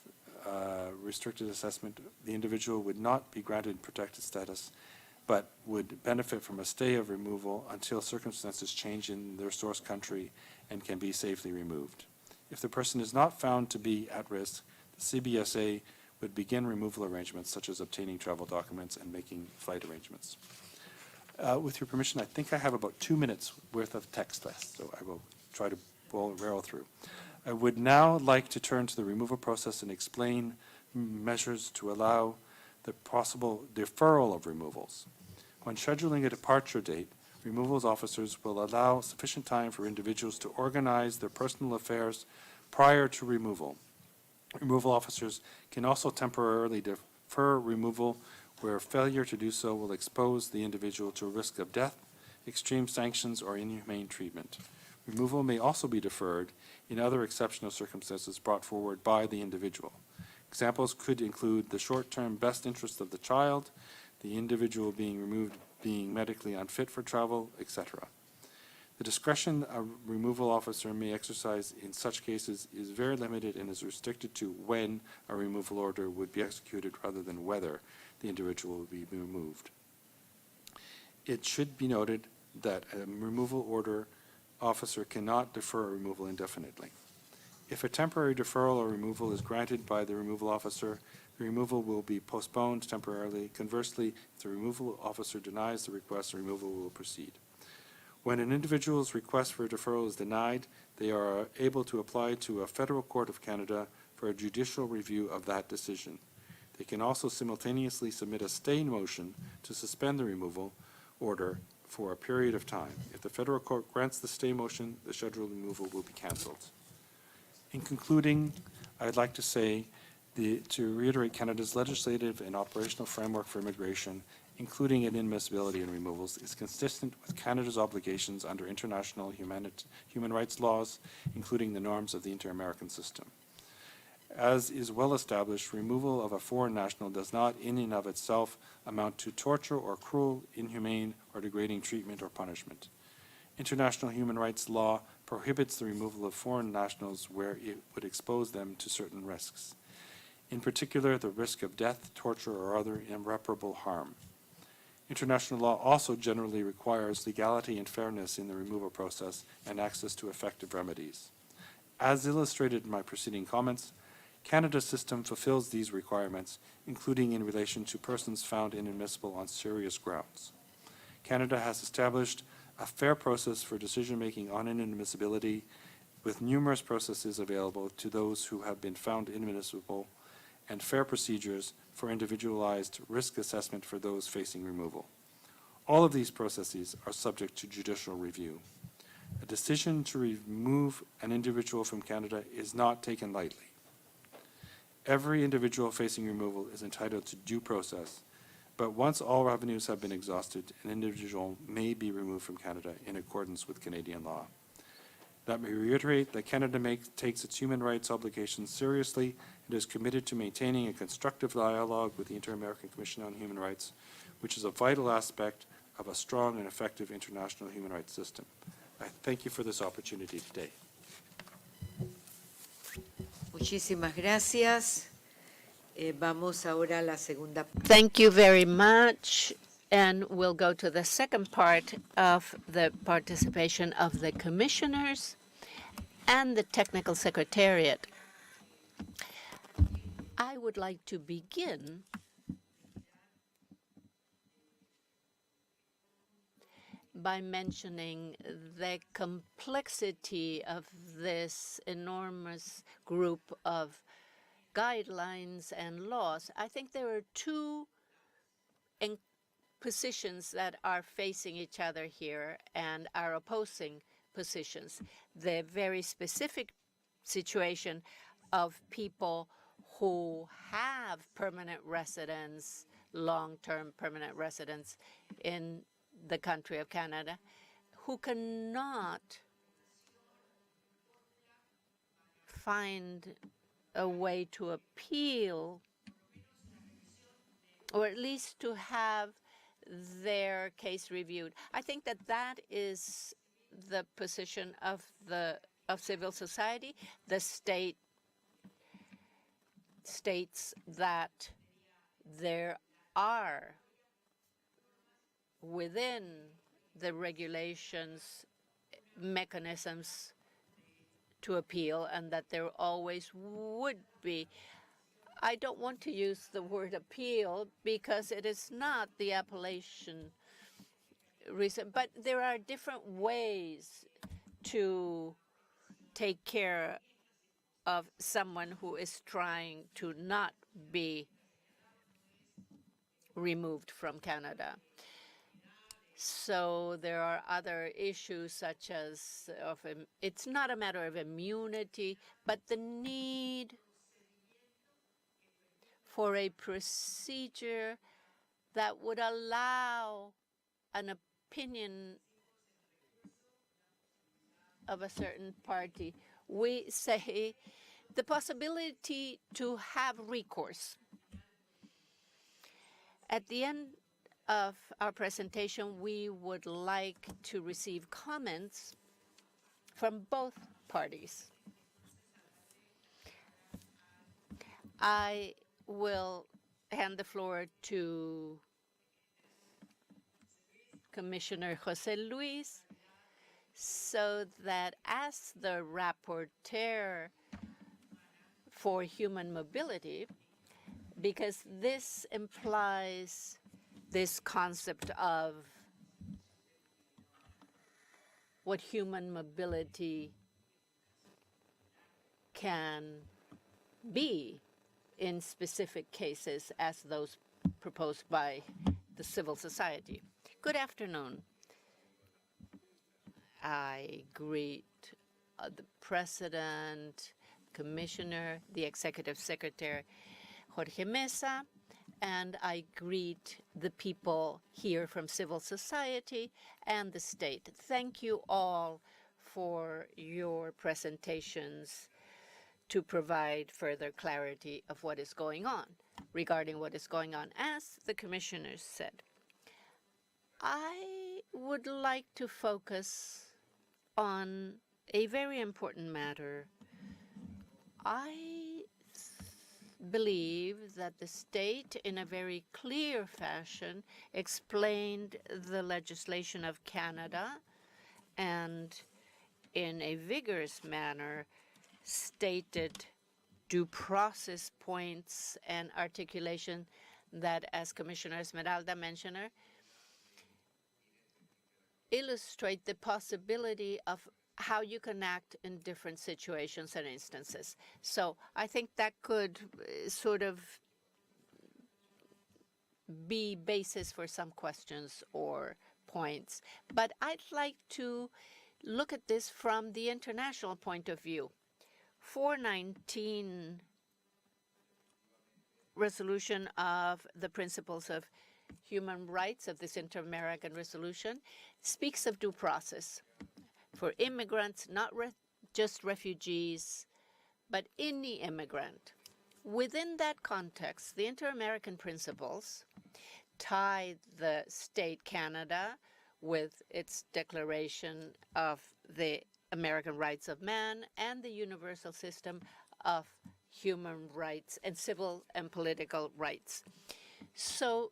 restricted assessment, the individual would not be granted protected status, but would benefit from a stay of removal until circumstances change in their source country and can be safely removed. If the person is not found to be at risk, the CBSA would begin removal arrangements such as obtaining travel documents and making flight arrangements. With your permission, I think I have about 2 minutes worth of text left, so I will try to barrel through. I would now like to turn to the removal process and explain measures to allow the possible deferral of removals. When scheduling a departure date, removals officers will allow sufficient time for individuals to organize their personal affairs prior to removal. Removal officers can also temporarily defer removal where failure to do so will expose the individual to a risk of death, extreme sanctions, or inhumane treatment. Removal may also be deferred in other exceptional circumstances brought forward by the individual. Examples could include the short-term best interest of the child, the individual being removed being medically unfit for travel, etc. The discretion a removal officer may exercise in such cases is very limited and is restricted to when a removal order would be executed rather than whether the individual will be removed. It should be noted that a removal order officer cannot defer a removal indefinitely. If a temporary deferral or removal is granted by the removal officer, the removal will be postponed temporarily. Conversely, if the removal officer denies the request, the removal will proceed. When an individual's request for a deferral is denied, they are able to apply to a federal court of Canada for a judicial review of that decision. They can also simultaneously submit a stay motion to suspend the removal order for a period of time. If the federal court grants the stay motion, the scheduled removal will be canceled. In concluding, I'd like to say to reiterate Canada's legislative and operational framework for immigration, including inadmissibility and removals, is consistent with Canada's obligations under international human rights laws, including the norms of the inter-American system. As is well established, removal of a foreign national does not in and of itself amount to torture or cruel, inhumane, or degrading treatment or punishment. International human rights law prohibits the removal of foreign nationals where it would expose them to certain risks. In particular, the risk of death, torture, or other irreparable harm. International law also generally requires legality and fairness in the removal process and access to effective remedies. As illustrated in my preceding comments, Canada's system fulfills these requirements, including in relation to persons found inadmissible on serious grounds. Canada has established a fair process for decision-making on inadmissibility, with numerous processes available to those who have been found inadmissible, and fair procedures for individualized risk assessment for those facing removal. All of these processes are subject to judicial review. A decision to remove an individual from Canada is not taken lightly. Every individual facing removal is entitled to due process, but once all avenues have been exhausted, an individual may be removed from Canada in accordance with Canadian law. Let me reiterate that Canada takes its human rights obligations seriously and is committed to maintaining a constructive dialogue with the Inter-American Commission on Human Rights, which is a vital aspect of a strong and effective international human rights system. I thank you for this opportunity today. Muchísimas gracias. Vamos ahora a la segunda. Thank you very much. And we'll go to the second part of the participation of the commissioners and the technical secretariat. I would like to begin by mentioning the complexity of this enormous group of guidelines and laws. I think there are two positions that are facing each other here and are opposing positions. The very specific situation of people who have permanent residence, long-term permanent residence in the country of Canada, who cannot find a way to appeal, or at least to have their case reviewed. I think that that is the position of civil society. The state states that there are within the regulations mechanisms to appeal, and that there always would be. I don't want to use the word appeal because it is not the appellation reason, but there are different ways to take care of someone who is trying to not be removed from Canada. So there are other issues such as it's not a matter of immunity, but the need for a procedure that would allow an opinion of a certain party. We say the possibility to have recourse. At the end of our presentation, we would like to receive comments from both parties. I will hand the floor to Commissioner Jose Luis, so that as the rapporteur for human mobility, because this implies this concept of what human mobility can be in specific cases as those proposed by the civil society. Good afternoon. I greet the President, Commissioner, the Executive Secretary, Jorge Mesa, and I greet the people here from civil society and the state. Thank you all for your presentations to provide further clarity of what is going on, regarding what is going on. As the commissioners said, I would like to focus on a very important matter. I believe that the state, in a very clear fashion, explained the legislation of Canada and in a vigorous manner stated due process points and articulation that, as Commissioner Esmeralda mentioned, illustrate the possibility of how you can act in different situations and instances. So I think that could sort of be basis for some questions or points. But I'd like to look at this from the international point of view. 419 resolution of the principles of human rights of this Inter-American resolution speaks of due process for immigrants, not just refugees, but any immigrant. Within that context, the Inter-American principles tie the state Canada with its Declaration of the American Rights of Man and the universal system of human rights and civil and political rights. So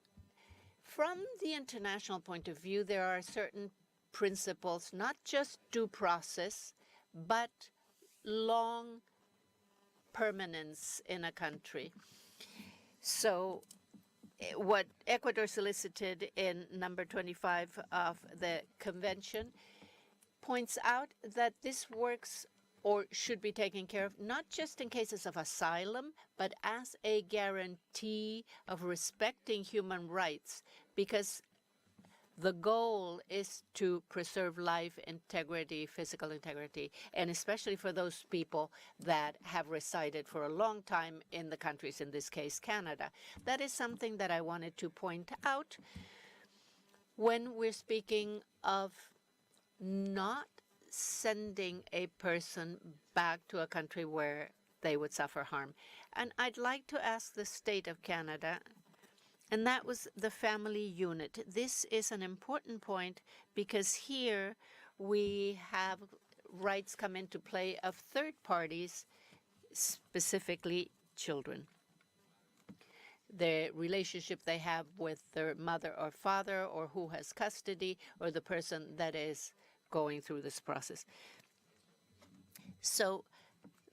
from the international point of view, there are certain principles, not just due process, but long permanence in a country. So what Ecuador solicited in number 25 of the convention points out that this works or should be taken care of not just in cases of asylum, but as a guarantee of respecting human rights, because the goal is to preserve life integrity, physical integrity, and especially for those people that have resided for a long time in the countries, in this case, Canada. That is something that I wanted to point out when we're speaking of not sending a person back to a country where they would suffer harm. And I'd like to ask the state of Canada, and that was the family unit. This is an important point because here we have rights come into play of third parties, specifically children. The relationship they have with their mother or father, or who has custody, or the person that is going through this process. So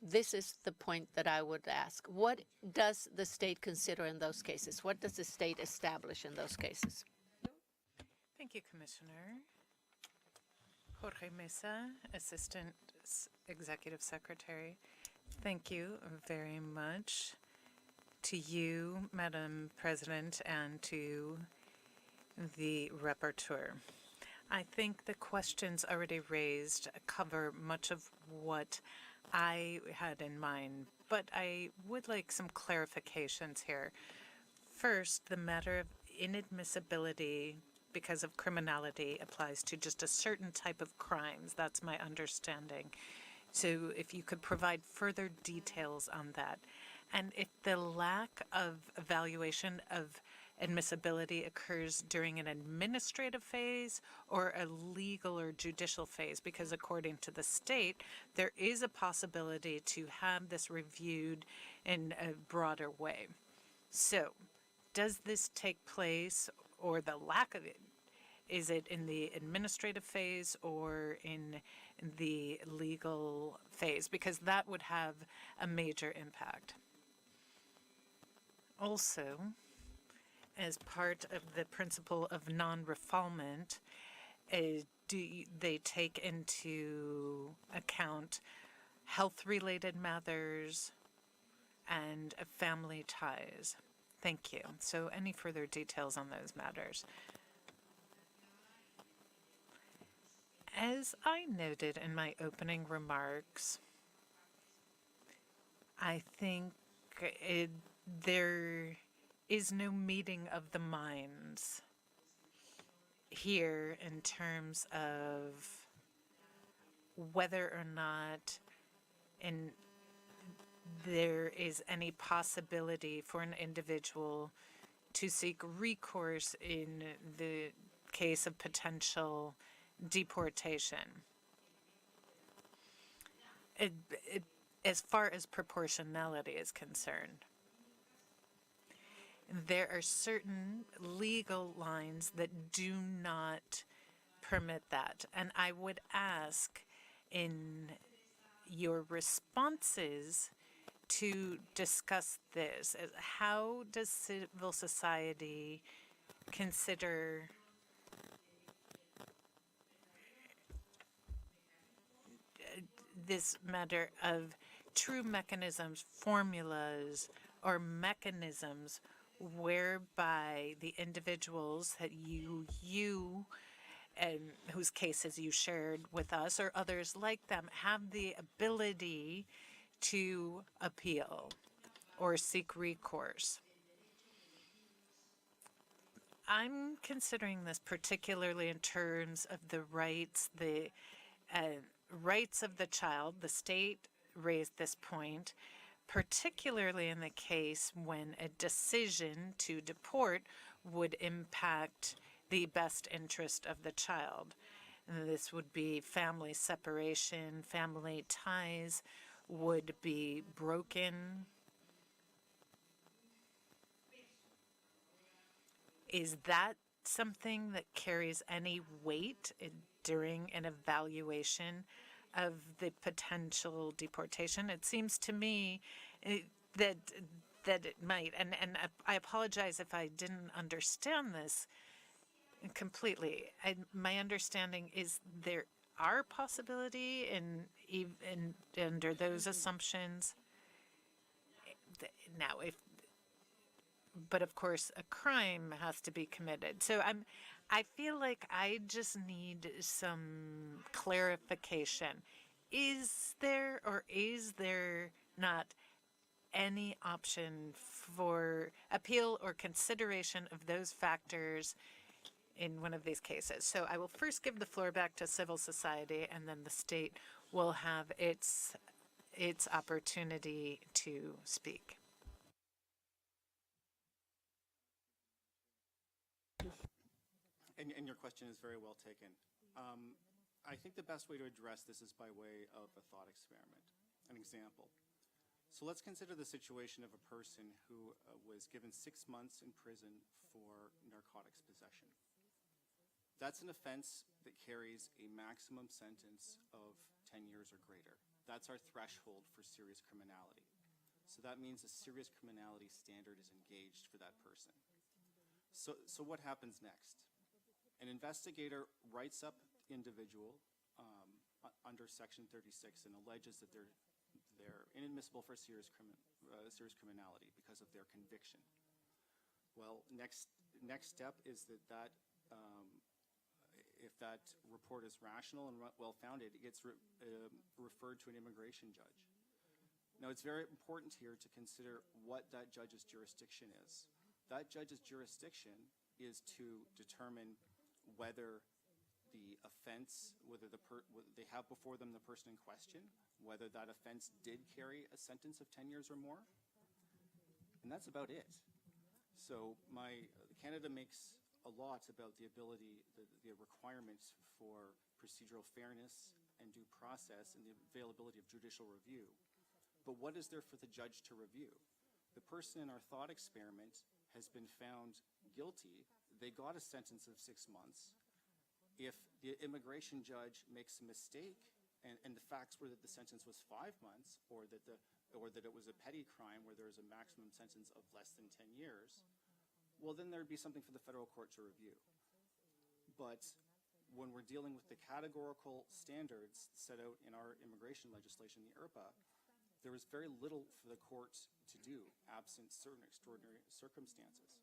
this is the point that I would ask. What does the state consider in those cases? What does the state establish in those cases? Thank you, Commissioner. Jorge Mesa, Assistant Executive Secretary. Thank you very much to you, Madam President, and to the rapporteur. I think the questions already raised cover much of what I had in mind, but I would like some clarifications here. First, the matter of inadmissibility because of criminality applies to just a certain type of crimes. That's my understanding. So if you could provide further details on that. And if the lack of evaluation of admissibility occurs during an administrative phase or a legal or judicial phase, because according to the state, there is a possibility to have this reviewed in a broader way. So, does this take place, or the lack of it, Is it in the administrative phase or in the legal phase? Because that would have a major impact. Also, as part of the principle of non-refoulement, they take into account health-related matters and family ties? Thank you. So any further details on those matters? As I noted in my opening remarks, I think there is no meeting of the minds here in terms of whether or not there is any possibility for an individual to seek recourse in the case of potential deportation. As far as proportionality is concerned, there are certain legal lines that do not permit that. And I would ask in your responses to discuss this. How does civil society consider this matter of true mechanisms, formulas, or mechanisms whereby the individuals that you and whose cases you shared with us or others like them have the ability to appeal or seek recourse? I'm considering this particularly in terms of the rights of the child. The state raised this point, particularly in the case when a decision to deport would impact the best interest of the child. And this would be family separation, family ties would be broken. Is that something that carries any weight during an evaluation of the potential deportation? It seems to me that it might, and I apologize if I didn't understand this completely. My understanding is there are possibility and even under those assumptions. Now, but of course, a crime has to be committed. So I feel like I just need some clarification. Is there or is there not any option for appeal or consideration of those factors in one of these cases? So I will first give the floor back to civil society, and then the state will have its opportunity to speak. And your question is very well taken. I think the best way to address this is by way of a thought experiment, an example. So let's consider the situation of a person who was given 6 months in prison for narcotics possession. That's an offense that carries a maximum sentence of 10 years or greater. That's our threshold for serious criminality. So that means a serious criminality standard is engaged for that person. So what happens next? An investigator writes up the individual under Section 36 and alleges that they're inadmissible for serious criminality because of their conviction. Well, next step is that if that report is rational and well-founded, it gets referred to an immigration judge. Now, it's very important here to consider what that judge's jurisdiction is. That judge's jurisdiction is to determine whether the offense, whether they have before them the person in question, whether that offense did carry a sentence of 10 years or more, and that's about it. So Canada makes a lot about the ability, the requirements for procedural fairness and due process and the availability of judicial review. But what is there for the judge to review? The person in our thought experiment has been found guilty. They got a sentence of 6 months. If the immigration judge makes a mistake and the facts were that the sentence was 5 months or that it was a petty crime where there was a maximum sentence of less than 10 years, well, then there'd be something for the federal court to review. But when we're dealing with the categorical standards set out in our immigration legislation, the IRPA, there was very little for the court to do absent certain extraordinary circumstances.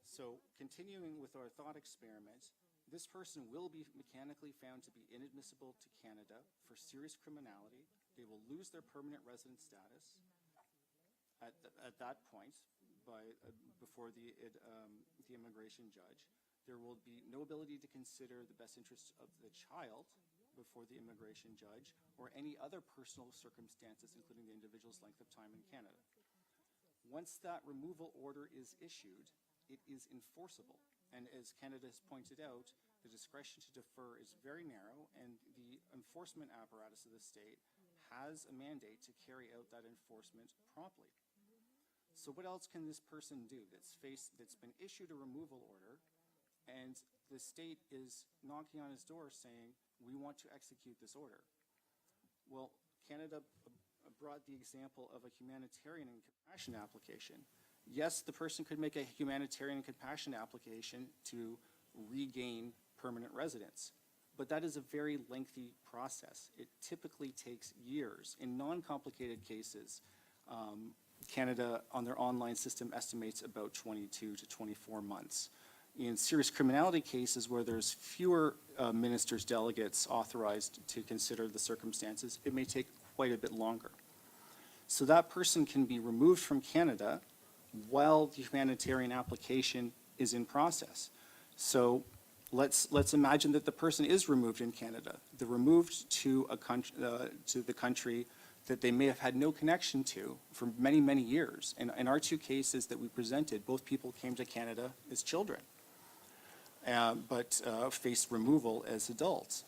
So continuing with our thought experiment, this person will be mechanically found to be inadmissible to Canada for serious criminality. They will lose their permanent resident status at that point before the immigration judge. There will be no ability to consider the best interests of the child before the immigration judge or any other personal circumstances, including the individual's length of time in Canada. Once that removal order is issued, it is enforceable. And as Canada has pointed out, the discretion to defer is very narrow, and the enforcement apparatus of the state has a mandate to carry out that enforcement promptly. So what else can this person do that's been issued a removal order, and the state is knocking on his door saying, we want to execute this order? Well, Canada brought the example of a humanitarian and compassion application. Yes, the person could make a humanitarian and compassion application to regain permanent residence, but that is a very lengthy process. It typically takes years. In non-complicated cases, Canada, on their online system, estimates about 22 to 24 months. In serious criminality cases where there's fewer ministers, delegates authorized to consider the circumstances, it may take quite a bit longer. So that person can be removed from Canada while the humanitarian application is in process. So let's imagine that the person is removed in Canada. They're removed to the country that they may have had no connection to for many, many years. And in our two cases that we presented, both people came to Canada as children, but faced removal as adults.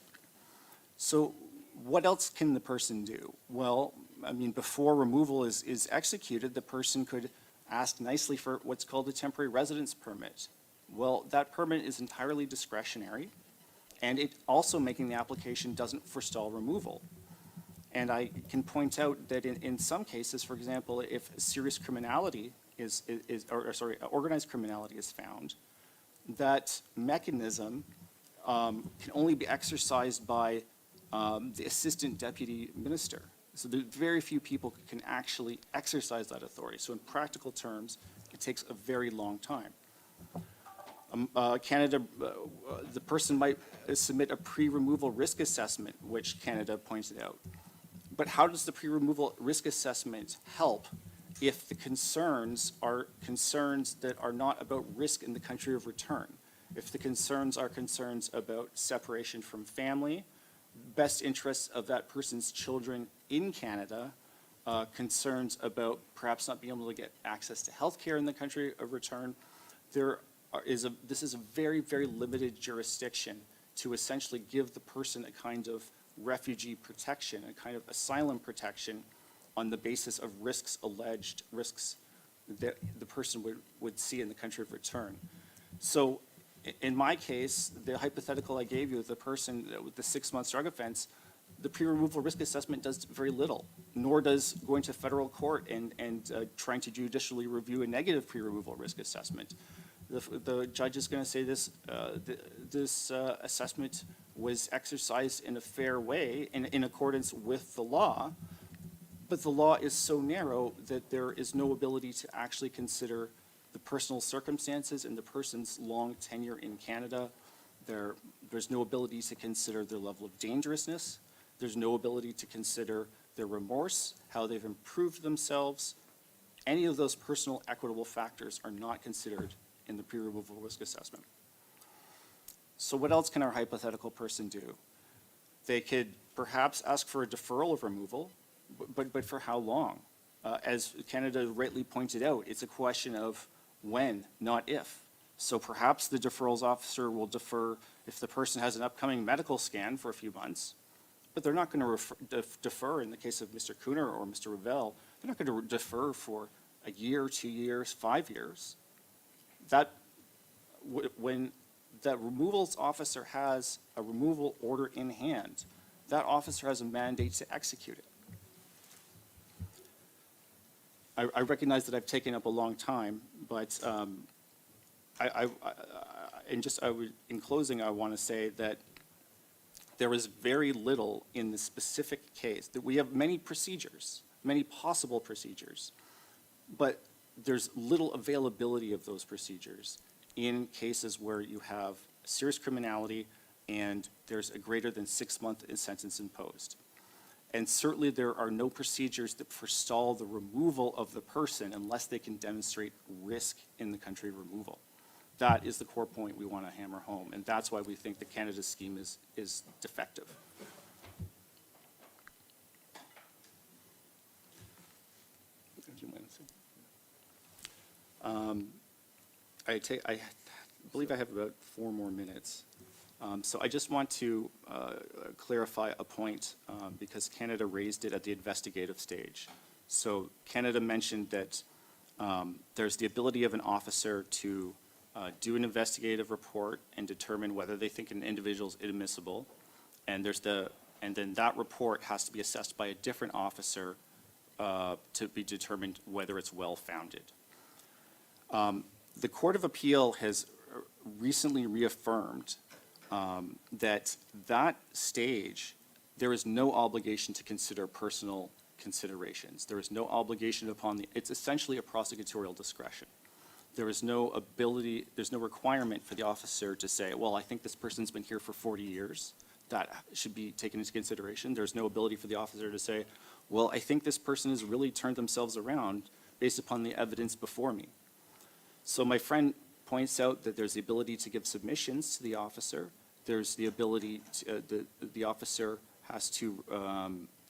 So what else can the person do? Well, I mean, before removal is executed, the person could ask nicely for what's called a temporary residence permit. Well, that permit is entirely discretionary, and it also, making the application, doesn't forestall removal. And I can point out that in some cases, for example, if serious criminality organized criminality is found, that mechanism can only be exercised by the assistant deputy minister. So very few people can actually exercise that authority. So in practical terms, it takes a very long time. Canada, the person might submit a pre-removal risk assessment, which Canada pointed out. But how does the pre-removal risk assessment help if the concerns are concerns that are not about risk in the country of return? If the concerns are concerns about separation from family, best interests of that person's children in Canada, concerns about perhaps not being able to get access to health care in the country of return, this is a very, very limited jurisdiction to essentially give the person a kind of refugee protection, a kind of asylum protection on the basis of alleged risks that the person would see in the country of return. So in my case, the hypothetical I gave you of the person with the 6-month drug offense, the pre-removal risk assessment does very little, nor does going to federal court and trying to judicially review a negative pre-removal risk assessment. The judge is going to say this assessment was exercised in a fair way in accordance with the law, but the law is so narrow that there is no ability to actually consider the personal circumstances and the person's long tenure in Canada. There's no ability to consider their level of dangerousness. There's no ability to consider their remorse, how they've improved themselves. Any of those personal equitable factors are not considered in the pre-removal risk assessment. So what else can our hypothetical person do? They could perhaps ask for a deferral of removal, but for how long? As Canada rightly pointed out, it's a question of when, not if. So perhaps the deferrals officer will defer if the person has an upcoming medical scan for a few months, but they're not going to defer in the case of Mr. Cooner or Mr. Revelle. They're not going to defer for a year, 2 years, 5 years. When that removals officer has a removal order in hand. That officer has a mandate to execute it. I recognize that I've taken up a long time, but in closing, I want to say that there is very little in the specific case, that we have many procedures, many possible procedures, but there's little availability of those procedures in cases where you have serious criminality and there's a greater than 6-month sentence imposed. And certainly there are no procedures that forestall the removal of the person unless they can demonstrate risk in the country of removal. That is the core point we want to hammer home, and that's why we think the Canada scheme is defective. I believe I have about 4 more minutes. So I just want to clarify a point because Canada raised it at the investigative stage. So Canada mentioned that there's the ability of an officer to do an investigative report and determine whether they think an individual is inadmissible, and then that report has to be assessed by a different officer to be determined whether it's well-founded. The Court of Appeal has recently reaffirmed that stage, there is no obligation to consider personal considerations. There is no obligation it's essentially a prosecutorial discretion. There is no ability, there's no requirement for the officer to say, well, I think this person's been here for 40 years. That should be taken into consideration. There's no ability for the officer to say, well, I think this person has really turned themselves around based upon the evidence before me. So my friend points out that there's the ability to give submissions to the officer. There's the ability, the officer has to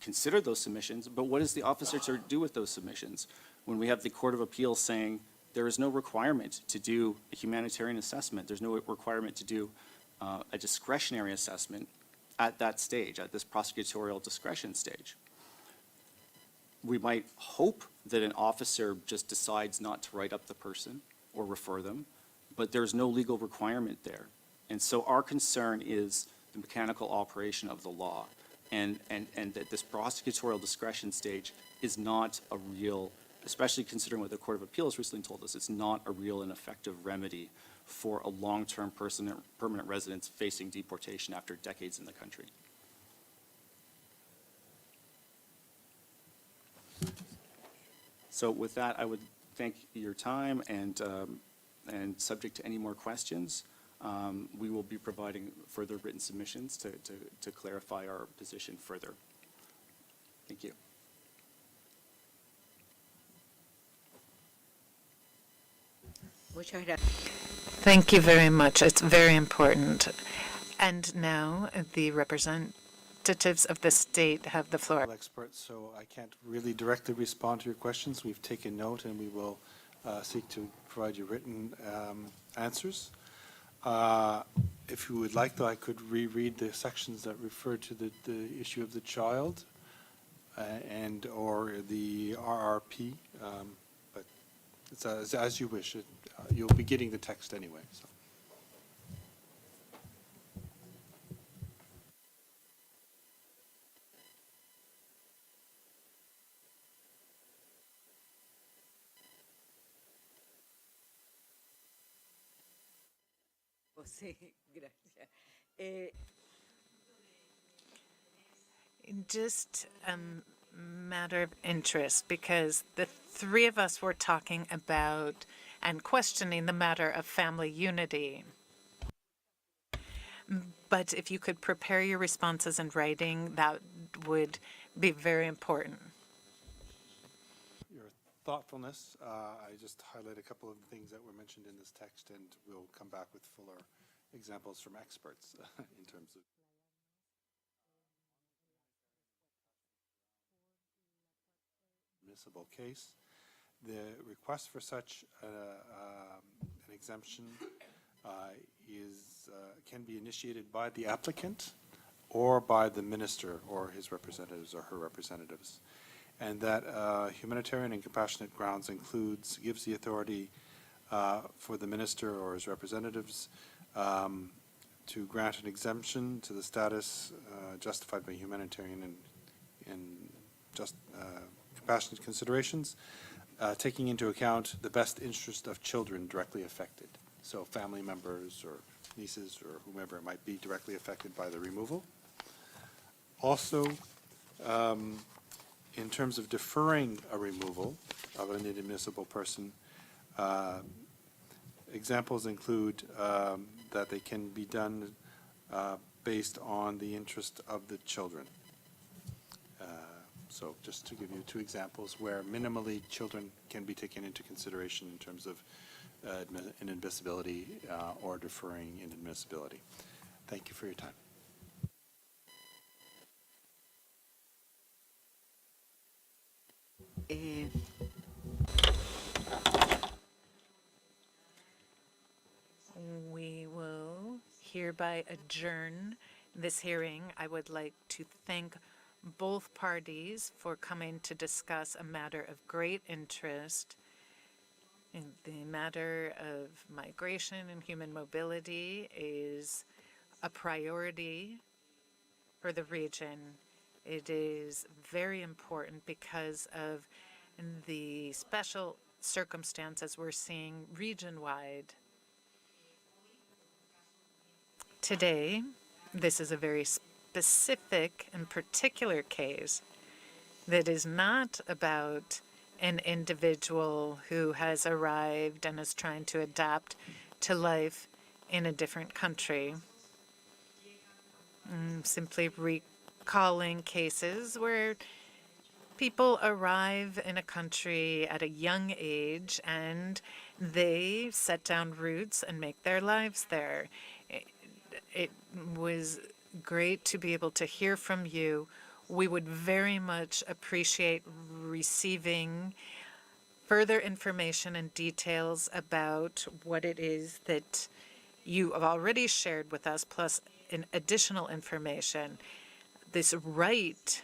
consider those submissions, but what is the officer to do with those submissions? When we have the Court of Appeal saying there is no requirement to do a humanitarian assessment, there's no requirement to do a discretionary assessment at that stage, at this prosecutorial discretion stage. We might hope that an officer just decides not to write up the person or refer them, but there's no legal requirement there. And so our concern is the mechanical operation of the law, and that this prosecutorial discretion stage is not a real, especially considering what the Court of Appeal has recently told us, it's not a real and effective remedy for a long-term permanent residence facing deportation after decades in the country. So with that, I would thank your time, and subject to any more questions, we will be providing further written submissions to clarify our position further. Thank you. Muchas gracias. Thank you very much. It's very important. And now the representatives of the state have the floor. Experts, so I can't really directly respond to your questions. We've taken note, and we will seek to provide you written answers. If you would like, though, I could reread the sections that refer to the issue of the child and or the RRP, but it's as you wish. You'll be getting the text anyway. So. Sí, gracias. Just a matter of interest, because the three of us were talking about and questioning the matter of family unity. But if you could prepare your responses in writing, that would be very important. Your thoughtfulness, I just highlight a couple of things that were mentioned in this text, and we'll come back with fuller examples from experts in terms of admissible case. The request for such an exemption can be initiated by the applicant or by the minister or his representatives or her representatives, and that humanitarian and compassionate grounds gives the authority for the minister or his representatives to grant an exemption to the status justified by humanitarian and just compassionate considerations, taking into account the best interest of children directly affected. So family members or nieces or whomever might be directly affected by the removal. Also, in terms of deferring a removal of an inadmissible person, examples include that they can be done based on the interest of the children. So just to give you two examples where minimally children can be taken into consideration in terms of inadmissibility or deferring inadmissibility. Thank you for your time. Eh, We will hereby adjourn this hearing. I would like to thank both parties for coming to discuss a matter of great interest. And the matter of migration and human mobility is a priority for the region. It is very important because of the special circumstances we're seeing region-wide. Today, this is a very specific and particular case that is not about an individual who has arrived and is trying to adapt to life in a different country. Simply recalling cases where people arrive in a country at a young age and they set down roots and make their lives there. It was great to be able to hear from you. We would very much appreciate receiving further information and details about what it is that you have already shared with us, plus additional information. This right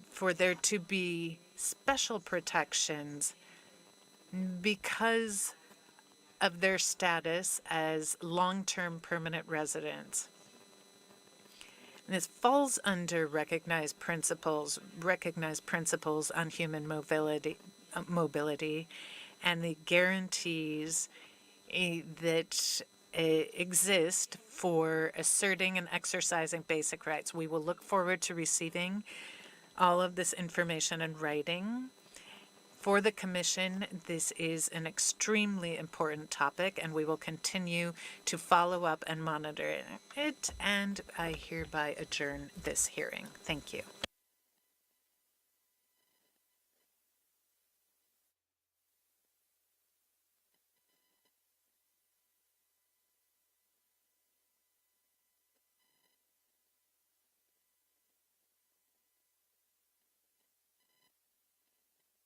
for there to be special protections because of their status as long-term permanent residents. And this falls under recognized principles on human mobility, and the guarantees that exist for asserting and exercising basic rights. We will look forward to receiving all of this information in writing. For the Commission, this is an extremely important topic, and we will continue to follow up and monitor it. And I hereby adjourn this hearing. Thank you.